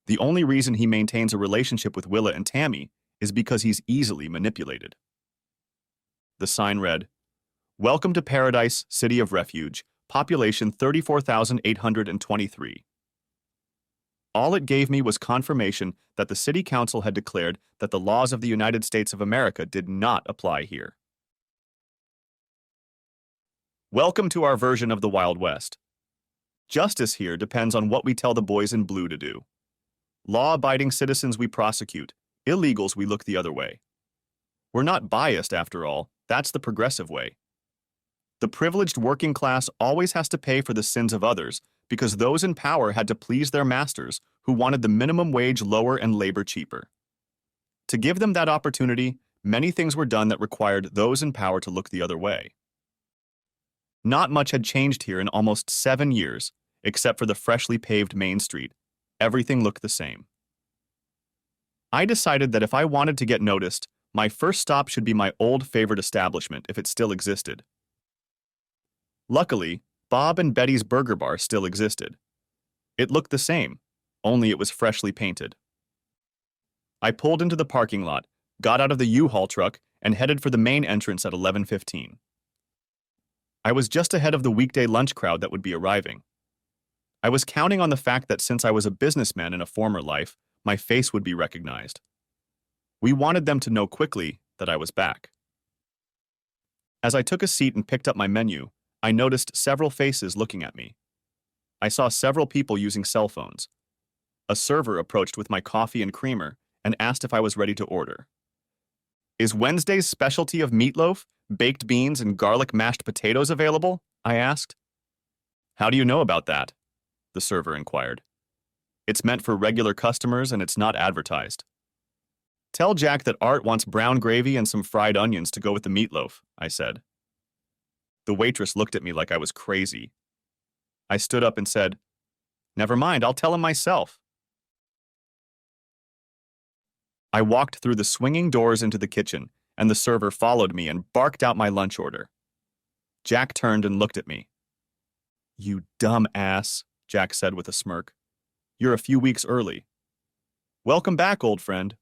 The only reason he maintains a relationship with Willa and Tammy is because he's easily manipulated. The sign read, Welcome to Paradise, City of Refuge, population 34,823. All it gave me was confirmation that the City Council had declared that the laws of the United States of America did not apply here. Welcome to our version of the Wild West. Justice here depends on what we tell the boys in blue to do. Law-abiding citizens we prosecute, illegals we look the other way. We're not biased, after all. That's the progressive way. The privileged working class always has to pay for the sins of others because those in power had to please their masters who wanted the minimum wage lower and labor cheaper. To give them that opportunity, many things were done that required those in power to look the other way. Not much had changed here in almost 7 years, except for the freshly paved Main Street. Everything looked the same. I decided that if I wanted to get noticed, my first stop should be my old favorite establishment if it still existed. Luckily, Bob and Betty's Burger Bar still existed. It looked the same, only it was freshly painted. I pulled into the parking lot, got out of the U-Haul truck, and headed for the main entrance at 11:15. I was just ahead of the weekday lunch crowd that would be arriving. I was counting on the fact that since I was a businessman in a former life, my face would be recognized. We wanted them to know quickly that I was back. As I took a seat and picked up my menu, I noticed several faces looking at me. I saw several people using cell phones. A server approached with my coffee and creamer and asked if I was ready to order. Is Wednesday's specialty of meatloaf, baked beans, and garlic mashed potatoes available? I asked. How do you know about that? The server inquired. It's meant for regular customers and it's not advertised. Tell Jack that Art wants brown gravy and some fried onions to go with the meatloaf, I said. The waitress looked at me like I was crazy. I stood up and said, Never mind, I'll tell him myself. I walked through the swinging doors into the kitchen, and the server followed me and barked out my lunch order. Jack turned and looked at me. You dumb ass, Jack said with a smirk. You're a few weeks early. Welcome back, old friend.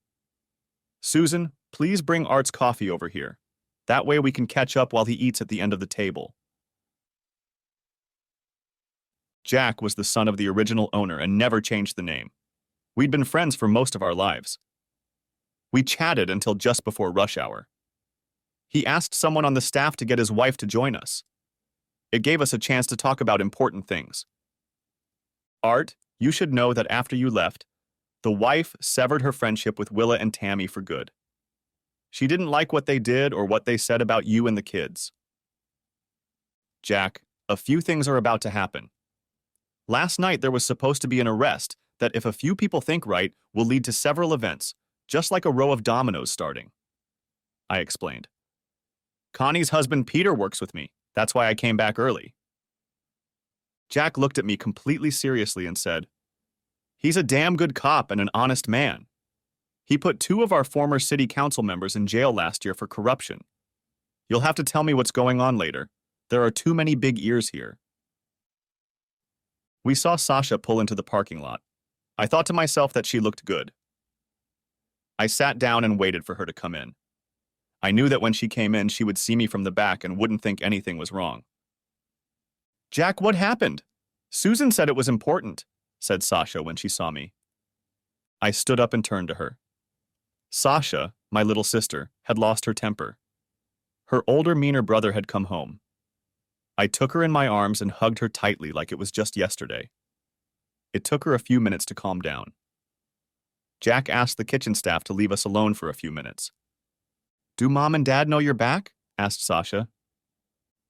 Susan, please bring Art's coffee over here. That way we can catch up while he eats at the end of the table. Jack was the son of the original owner and never changed the name. We'd been friends for most of our lives. We chatted until just before rush hour. He asked someone on the staff to get his wife to join us. It gave us a chance to talk about important things. Art, you should know that after you left, the wife severed her friendship with Willa and Tammy for good. She didn't like what they did or what they said about you and the kids. Jack, A few things are about to happen. Last night there was supposed to be an arrest that, if a few people think right, will lead to several events, just like a row of dominoes starting. I explained. Connie's husband Peter works with me. That's why I came back early. Jack looked at me completely seriously and said, "He's a damn good cop and an honest man. He put 2 of our former city council members in jail last year for corruption. You'll have to tell me what's going on later. There are too many big ears here." We saw Sasha pull into the parking lot. I thought to myself that she looked good. I sat down and waited for her to come in. I knew that when she came in, she would see me from the back and wouldn't think anything was wrong. "Jack, what happened? Susan said it was important," said Sasha when she saw me. I stood up and turned to her. Sasha, my little sister, had lost her temper. Her older, meaner brother had come home. I took her in my arms and hugged her tightly like it was just yesterday. It took her a few minutes to calm down. Jack asked the kitchen staff to leave us alone for a few minutes. "Do Mom and Dad know you're back?" asked Sasha.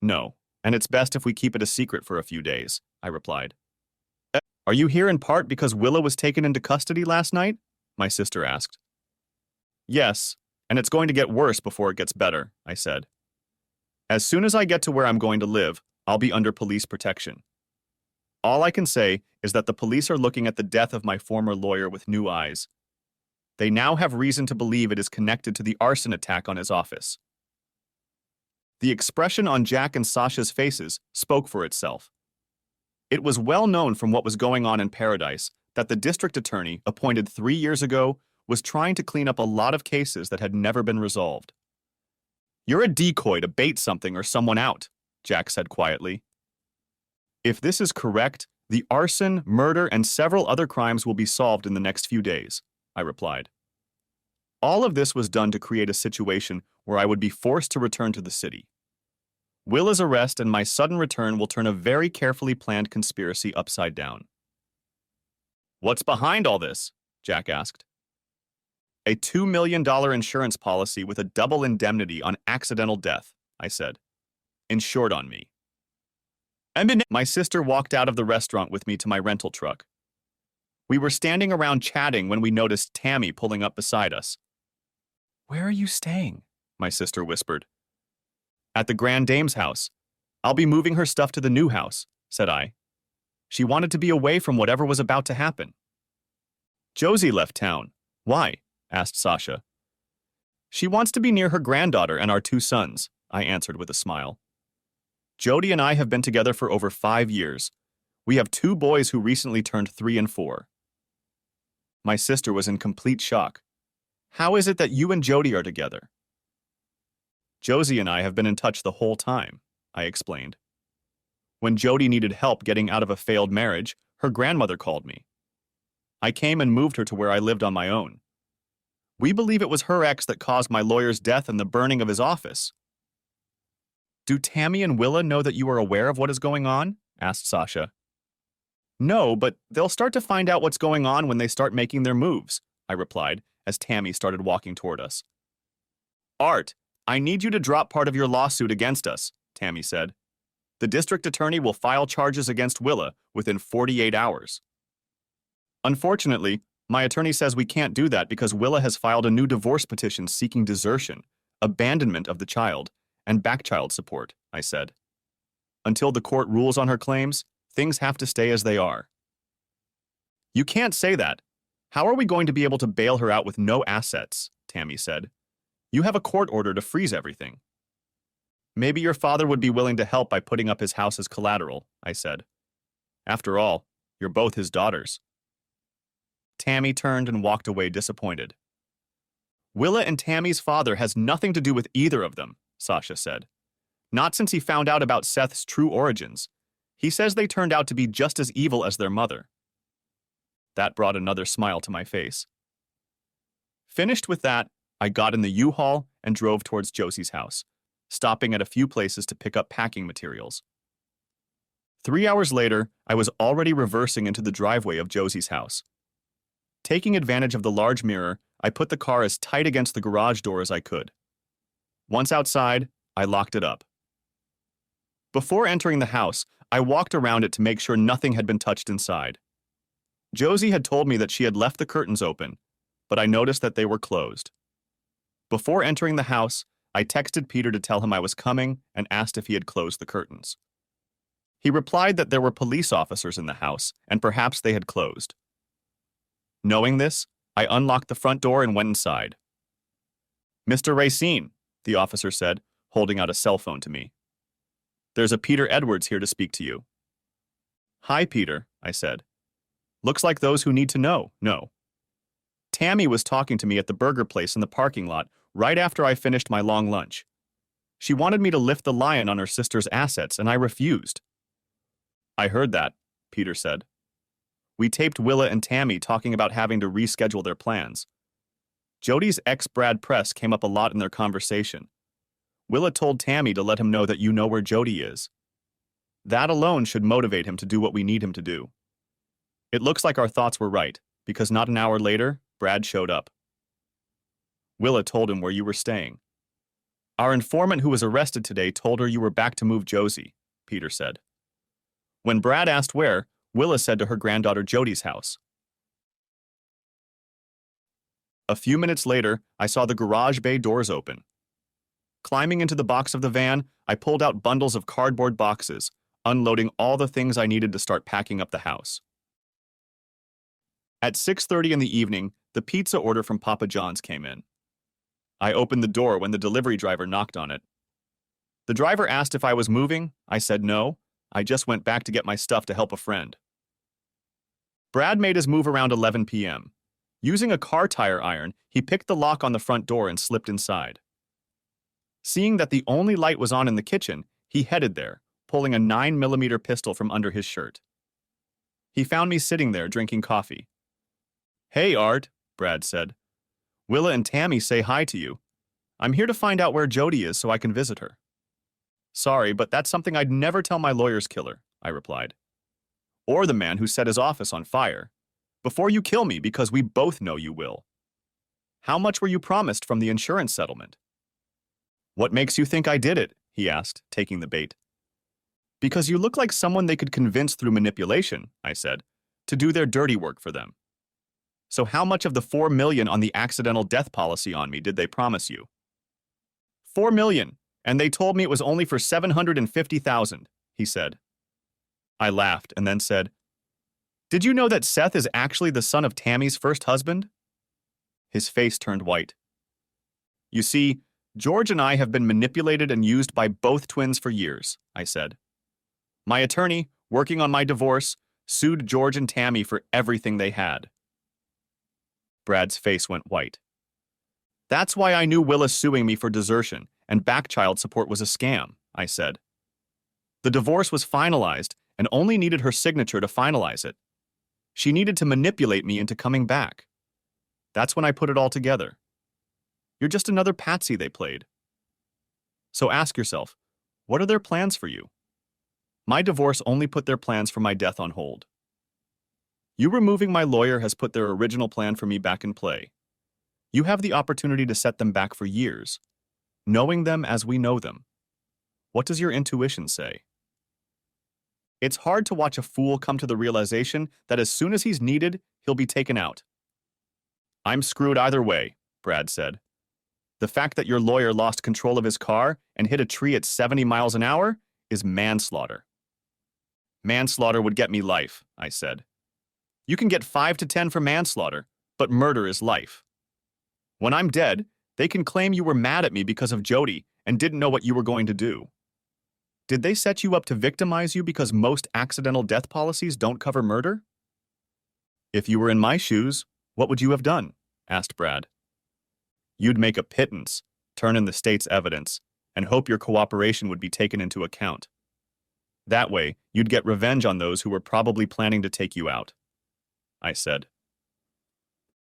"No, and it's best if we keep it a secret for a few days," I replied. "Are you here in part because Willa was taken into custody last night?" my sister asked. "Yes, and it's going to get worse before it gets better," I said. "As soon as I get to where I'm going to live, I'll be under police protection. All I can say is that the police are looking at the death of my former lawyer with new eyes. They now have reason to believe it is connected to the arson attack on his office." The expression on Jack and Sasha's faces spoke for itself. It was well known from what was going on in Paradise that the district attorney, appointed 3 years ago, was trying to clean up a lot of cases that had never been resolved. "You're a decoy to bait something or someone out," Jack said quietly. "If this is correct, the arson, murder, and several other crimes will be solved in the next few days," I replied. All of this was done to create a situation where I would be forced to return to the city. Willa's arrest and my sudden return will turn a very carefully planned conspiracy upside down. "What's behind all this?" Jack asked. "A $2 million insurance policy with a double indemnity on accidental death," I said. "Insured on me." My sister walked out of the restaurant with me to my rental truck. We were standing around chatting when we noticed Tammy pulling up beside us. "Where are you staying?" my sister whispered. "At the Grand Dame's house. I'll be moving her stuff to the new house," said I. She wanted to be away from whatever was about to happen. "Josie left town. Why?" asked Sasha. "She wants to be near her granddaughter and our 2 sons," I answered with a smile. "Jody and I have been together for over 5 years. We have 2 boys who recently turned 3 and 4. My sister was in complete shock. "How is it that you and Jody are together?" "Josie and I have been in touch the whole time," I explained. "When Jody needed help getting out of a failed marriage, her grandmother called me. I came and moved her to where I lived on my own. We believe it was her ex that caused my lawyer's death and the burning of his office." "Do Tammy and Willa know that you are aware of what is going on?" asked Sasha. "No, but they'll start to find out what's going on when they start making their moves," I replied as Tammy started walking toward us. "Art, I need you to drop part of your lawsuit against us," Tammy said. "The district attorney will file charges against Willa within 48 hours. Unfortunately, my attorney says we can't do that because Willa has filed a new divorce petition seeking desertion, abandonment of the child, and back child support," I said. "Until the court rules on her claims, things have to stay as they are." "You can't say that. How are we going to be able to bail her out with no assets?" Tammy said. "You have a court order to freeze everything." "Maybe your father would be willing to help by putting up his house as collateral," I said. "After all, you're both his daughters." Tammy turned and walked away disappointed. "Willa and Tammy's father has nothing to do with either of them," Sasha said. "Not since he found out about Seth's true origins. He says they turned out to be just as evil as their mother." That brought another smile to my face. Finished with that, I got in the U-Haul and drove towards Josie's house, stopping at a few places to pick up packing materials. 3 hours later, I was already reversing into the driveway of Josie's house. Taking advantage of the large mirror, I put the car as tight against the garage door as I could. Once outside, I locked it up. Before entering the house, I walked around it to make sure nothing had been touched inside. Josie had told me that she had left the curtains open, but I noticed that they were closed. Before entering the house, I texted Peter to tell him I was coming and asked if he had closed the curtains. He replied that there were police officers in the house and perhaps they had closed. Knowing this, I unlocked the front door and went inside. "Mr. Racine," the officer said, holding out a cell phone to me. "There's a Peter Edwards here to speak to you." "Hi, Peter," I said. "Looks like those who need to know. Tammy was talking to me at the burger place in the parking lot right after I finished my long lunch. She wanted me to lift the lion on her sister's assets, and I refused." "I heard that," Peter said. "We taped Willa and Tammy talking about having to reschedule their plans. Jody's ex Brad Press came up a lot in their conversation. Willa told Tammy to let him know that you know where Jody is. That alone should motivate him to do what we need him to do. It looks like our thoughts were right, because not an hour later, Brad showed up. Willa told him where you were staying. Our informant who was arrested today told her you were back to move Josie," Peter said. When Brad asked where, Willa said to her granddaughter Jody's house. A few minutes later, I saw the garage bay doors open. Climbing into the box of the van, I pulled out bundles of cardboard boxes, unloading all the things I needed to start packing up the house. At 6:30 in the evening, the pizza order from Papa John's came in. I opened the door when the delivery driver knocked on it. The driver asked if I was moving. I said no. I just went back to get my stuff to help a friend. Brad made his move around 11 p.m. Using a car tire iron, he picked the lock on the front door and slipped inside. Seeing that the only light was on in the kitchen, he headed there, pulling a 9mm pistol from under his shirt. He found me sitting there drinking coffee. "Hey, Art," Brad said. "Willa and Tammy say hi to you. I'm here to find out where Jody is so I can visit her." "Sorry, but that's something I'd never tell my lawyer's killer," I replied. "Or the man who set his office on fire. Before you kill me, because we both know you will. How much were you promised from the insurance settlement?" "What makes you think I did it?" he asked, taking the bait. "Because you look like someone they could convince through manipulation," I said, "to do their dirty work for them. So how much of the $4 million on the accidental death policy on me did they promise you?" $4 million, and they told me it was only for $750,000, he said. I laughed and then said, "Did you know that Seth is actually the son of Tammy's first husband?" His face turned white. "You see, George and I have been manipulated and used by both twins for years," I said. "My attorney, working on my divorce, sued George and Tammy for everything they had." Brad's face went white. "That's why I knew Willa suing me for desertion and back child support was a scam," I said. "The divorce was finalized and only needed her signature to finalize it. She needed to manipulate me into coming back. That's when I put it all together. You're just another patsy they played. So ask yourself, what are their plans for you? My divorce only put their plans for my death on hold. You removing my lawyer has put their original plan for me back in play. You have the opportunity to set them back for years, knowing them as we know them. What does your intuition say?" It's hard to watch a fool come to the realization that as soon as he's needed, he'll be taken out. "I'm screwed either way," Brad said. "The fact that your lawyer lost control of his car and hit a tree at 70 miles an hour is manslaughter." "Manslaughter would get me life," I said. "You can get 5 to 10 for manslaughter, but murder is life. When I'm dead, they can claim you were mad at me because of Jody and didn't know what you were going to do. Did they set you up to victimize you because most accidental death policies don't cover murder?" "If you were in my shoes, what would you have done?" asked Brad. "You'd make a pittance, turn in the state's evidence, and hope your cooperation would be taken into account. That way, you'd get revenge on those who were probably planning to take you out," I said.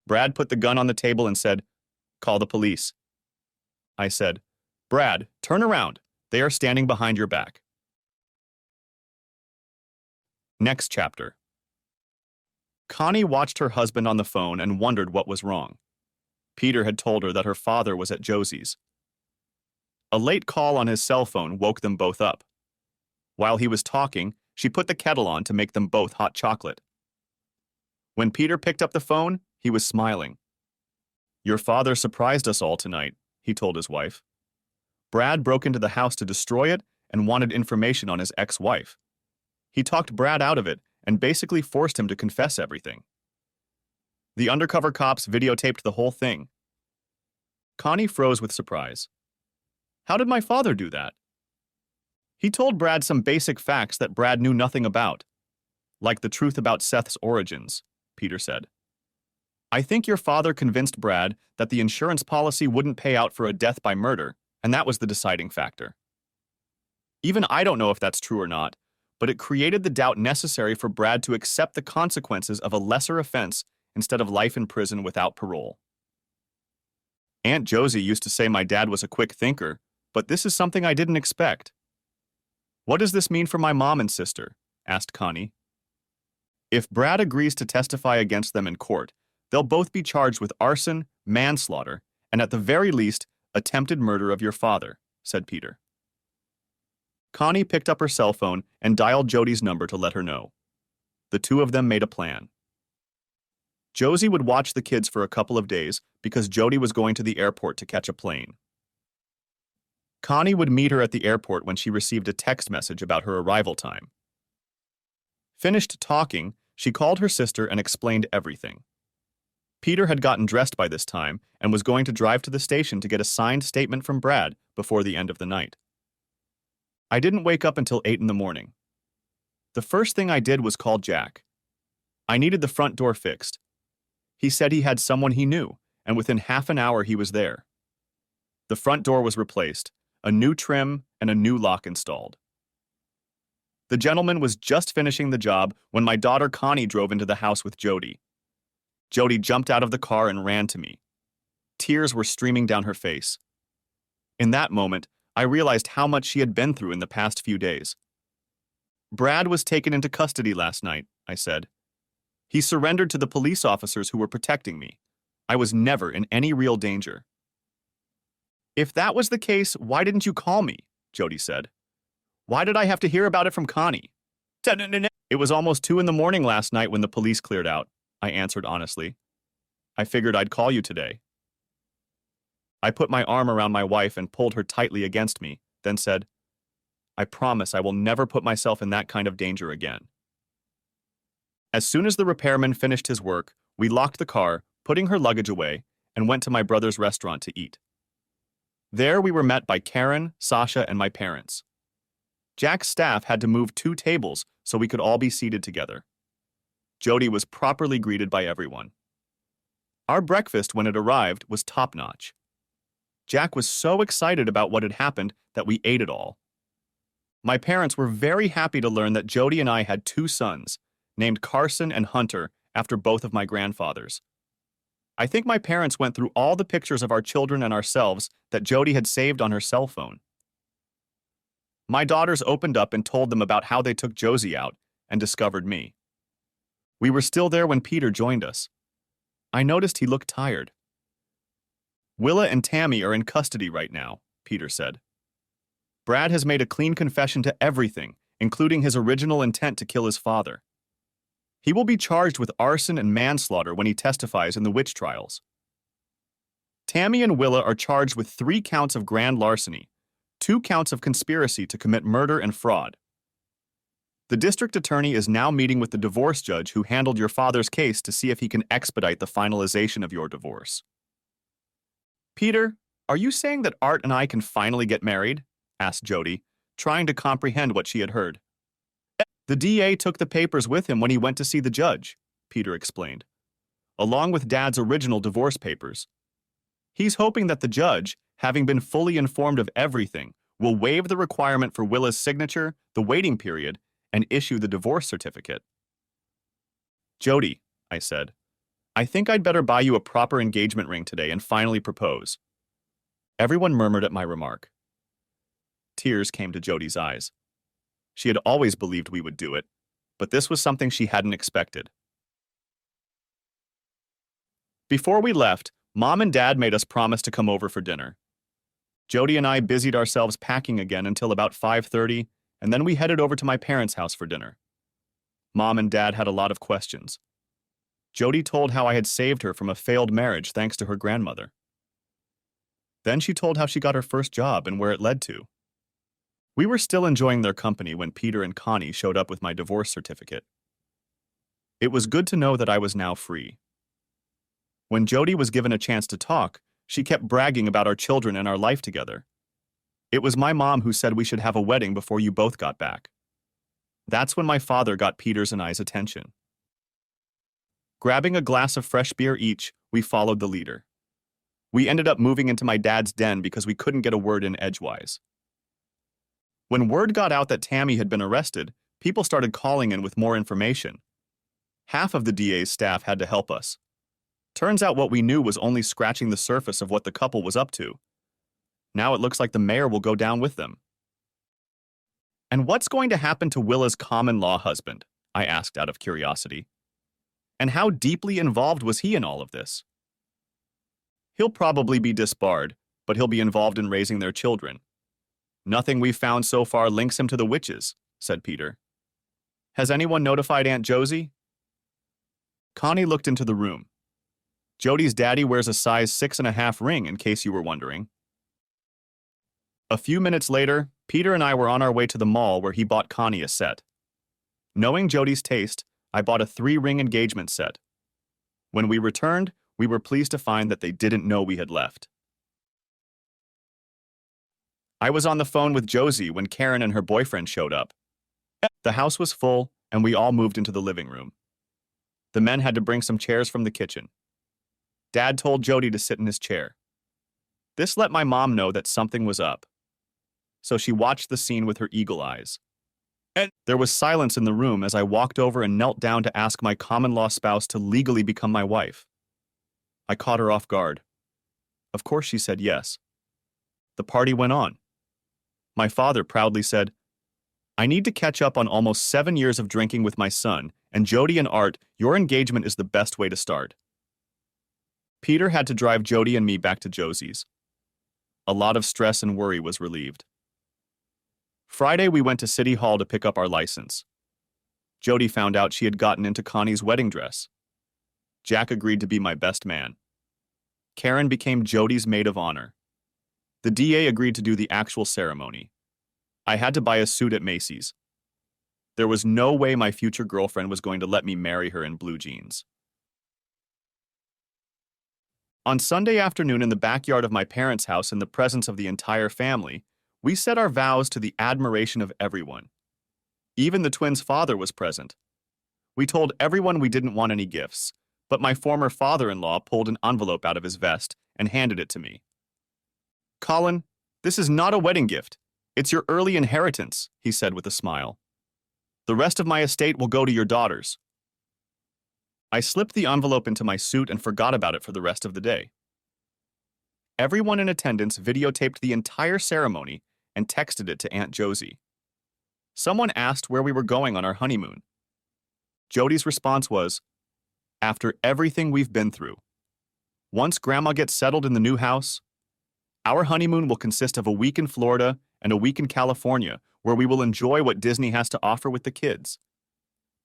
Brad put the gun on the table and said, "Call the police." I said, "Brad, turn around. They are standing behind your back." Next chapter. Connie watched her husband on the phone and wondered what was wrong. Peter had told her that her father was at Josie's. A late call on his cell phone woke them both up. While he was talking, she put the kettle on to make them both hot chocolate. When Peter picked up the phone, he was smiling. "Your father surprised us all tonight," he told his wife. "Brad broke into the house to destroy it and wanted information on his ex-wife. He talked Brad out of it and basically forced him to confess everything. The undercover cops videotaped the whole thing." Connie froze with surprise. "How did my father do that?" "He told Brad some basic facts that Brad knew nothing about, like the truth about Seth's origins," Peter said. "I think your father convinced Brad that the insurance policy wouldn't pay out for a death by murder, and that was the deciding factor. Even I don't know if that's true or not, but it created the doubt necessary for Brad to accept the consequences of a lesser offense instead of life in prison without parole. Aunt Josie used to say my dad was a quick thinker, but this is something I didn't expect." "What does this mean for my mom and sister?" asked Connie. "If Brad agrees to testify against them in court, they'll both be charged with arson, manslaughter, and at the very least, attempted murder of your father," said Peter. Connie picked up her cell phone and dialed Jody's number to let her know. The two of them made a plan. Josie would watch the kids for a couple of days because Jody was going to the airport to catch a plane. Connie would meet her at the airport when she received a text message about her arrival time. Finished talking, she called her sister and explained everything. Peter had gotten dressed by this time and was going to drive to the station to get a signed statement from Brad before the end of the night. I didn't wake up until 8 in the morning. The first thing I did was call Jack. I needed the front door fixed. He said he had someone he knew, and within half an hour he was there. The front door was replaced, a new trim, and a new lock installed. The gentleman was just finishing the job when my daughter Connie drove into the house with Jody. Jody jumped out of the car and ran to me. Tears were streaming down her face. In that moment, I realized how much she had been through in the past few days. "Brad was taken into custody last night," I said. "He surrendered to the police officers who were protecting me. I was never in any real danger." "If that was the case, why didn't you call me?" Jody said. "Why did I have to hear about it from Connie?" "It was almost 2 in the morning last night when the police cleared out," I answered honestly. "I figured I'd call you today." I put my arm around my wife and pulled her tightly against me, then said, "I promise I will never put myself in that kind of danger again." As soon as the repairman finished his work, we locked the car, putting her luggage away, and went to my brother's restaurant to eat. There we were met by Karen, Sasha, and my parents. Jack's staff had to move 2 tables so we could all be seated together. Jody was properly greeted by everyone. Our breakfast, when it arrived, was top-notch. Jack was so excited about what had happened that we ate it all. My parents were very happy to learn that Jody and I had 2 sons, named Carson and Hunter after both of my grandfathers. I think my parents went through all the pictures of our children and ourselves that Jody had saved on her cell phone. My daughters opened up and told them about how they took Josie out and discovered me. We were still there when Peter joined us. I noticed he looked tired. "Willa and Tammy are in custody right now," Peter said. "Brad has made a clean confession to everything, including his original intent to kill his father. He will be charged with arson and manslaughter when he testifies in the witch trials. Tammy and Willa are charged with 3 counts of grand larceny, 2 counts of conspiracy to commit murder and fraud. The district attorney is now meeting with the divorce judge who handled your father's case to see if he can expedite the finalization of your divorce." "Peter, are you saying that Art and I can finally get married?" asked Jody, trying to comprehend what she had heard. "The DA took the papers with him when he went to see the judge," Peter explained, "along with Dad's original divorce papers. He's hoping that the judge, having been fully informed of everything, will waive the requirement for Willa's signature, the waiting period, and issue the divorce certificate." "Jody," I said, "I think I'd better buy you a proper engagement ring today and finally propose." Everyone murmured at my remark. Tears came to Jody's eyes. She had always believed we would do it, but this was something she hadn't expected. Before we left, Mom and Dad made us promise to come over for dinner. Jody and I busied ourselves packing again until about 5:30, and then we headed over to my parents' house for dinner. Mom and Dad had a lot of questions. Jody told how I had saved her from a failed marriage thanks to her grandmother. Then she told how she got her first job and where it led to. We were still enjoying their company when Peter and Connie showed up with my divorce certificate. It was good to know that I was now free. When Jody was given a chance to talk, she kept bragging about our children and our life together. It was my mom who said we should have a wedding before you both got back. That's when my father got Peter's and I's attention. Grabbing a glass of fresh beer each, we followed the leader. We ended up moving into my dad's den because we couldn't get a word in edgewise. When word got out that Tammy had been arrested, people started calling in with more information. Half of the DA's staff had to help us. Turns out what we knew was only scratching the surface of what the couple was up to. Now it looks like the mayor will go down with them. And what's going to happen to Willa's common-law husband? I asked out of curiosity. And how deeply involved was he in all of this? He'll probably be disbarred, but he'll be involved in raising their children. Nothing we've found so far links him to the witches, said Peter. Has anyone notified Aunt Josie? Connie looked into the room. Jody's daddy wears a size 6.5 ring, in case you were wondering. A few minutes later, Peter and I were on our way to the mall where he bought Connie a set. Knowing Jody's taste, I bought a 3-ring engagement set. When we returned, we were pleased to find that they didn't know we had left. I was on the phone with Josie when Karen and her boyfriend showed up. The house was full, and we all moved into the living room. The men had to bring some chairs from the kitchen. Dad told Jody to sit in his chair. This let my mom know that something was up. So she watched the scene with her eagle eyes. And there was silence in the room as I walked over and knelt down to ask my common-law spouse to legally become my wife. I caught her off guard. Of course she said yes. The party went on. My father proudly said, I need to catch up on almost 7 years of drinking with my son, and Jody and Art, your engagement is the best way to start. Peter had to drive Jody and me back to Josie's. A lot of stress and worry was relieved. Friday, we went to City Hall to pick up our license. Jody found out she had gotten into Connie's wedding dress. Jack agreed to be my best man. Karen became Jody's maid of honor. The DA agreed to do the actual ceremony. I had to buy a suit at Macy's. There was no way my future girlfriend was going to let me marry her in blue jeans. On Sunday afternoon in the backyard of my parents' house in the presence of the entire family, we said our vows to the admiration of everyone. Even the twins' father was present. We told everyone we didn't want any gifts, but my former father-in-law pulled an envelope out of his vest and handed it to me. Colin, this is not a wedding gift. It's your early inheritance, he said with a smile. The rest of my estate will go to your daughters. I slipped the envelope into my suit and forgot about it for the rest of the day. Everyone in attendance videotaped the entire ceremony and texted it to Aunt Josie. Someone asked where we were going on our honeymoon. Jody's response was, after everything we've been through, once Grandma gets settled in the new house, our honeymoon will consist of a week in Florida and a week in California where we will enjoy what Disney has to offer with the kids.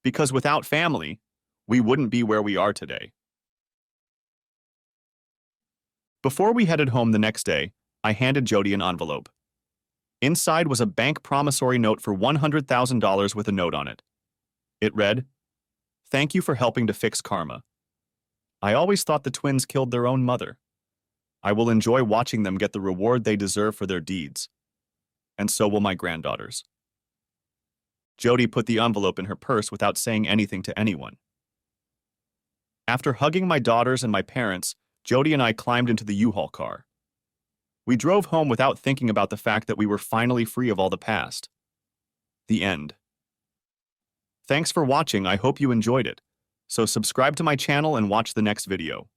Because without family, we wouldn't be where we are today. Before we headed home the next day, I handed Jody an envelope. Inside was a bank promissory note for $100,000 with a note on it. It read, "Thank you for helping to fix karma. I always thought the twins killed their own mother. I will enjoy watching them get the reward they deserve for their deeds. And so will my granddaughters." Jody put the envelope in her purse without saying anything to anyone. After hugging my daughters and my parents, Jody and I climbed into the U-Haul car. We drove home without thinking about the fact that we were finally free of all the past. The end. Thanks for watching. I hope you enjoyed it. So subscribe to my channel and watch the next video.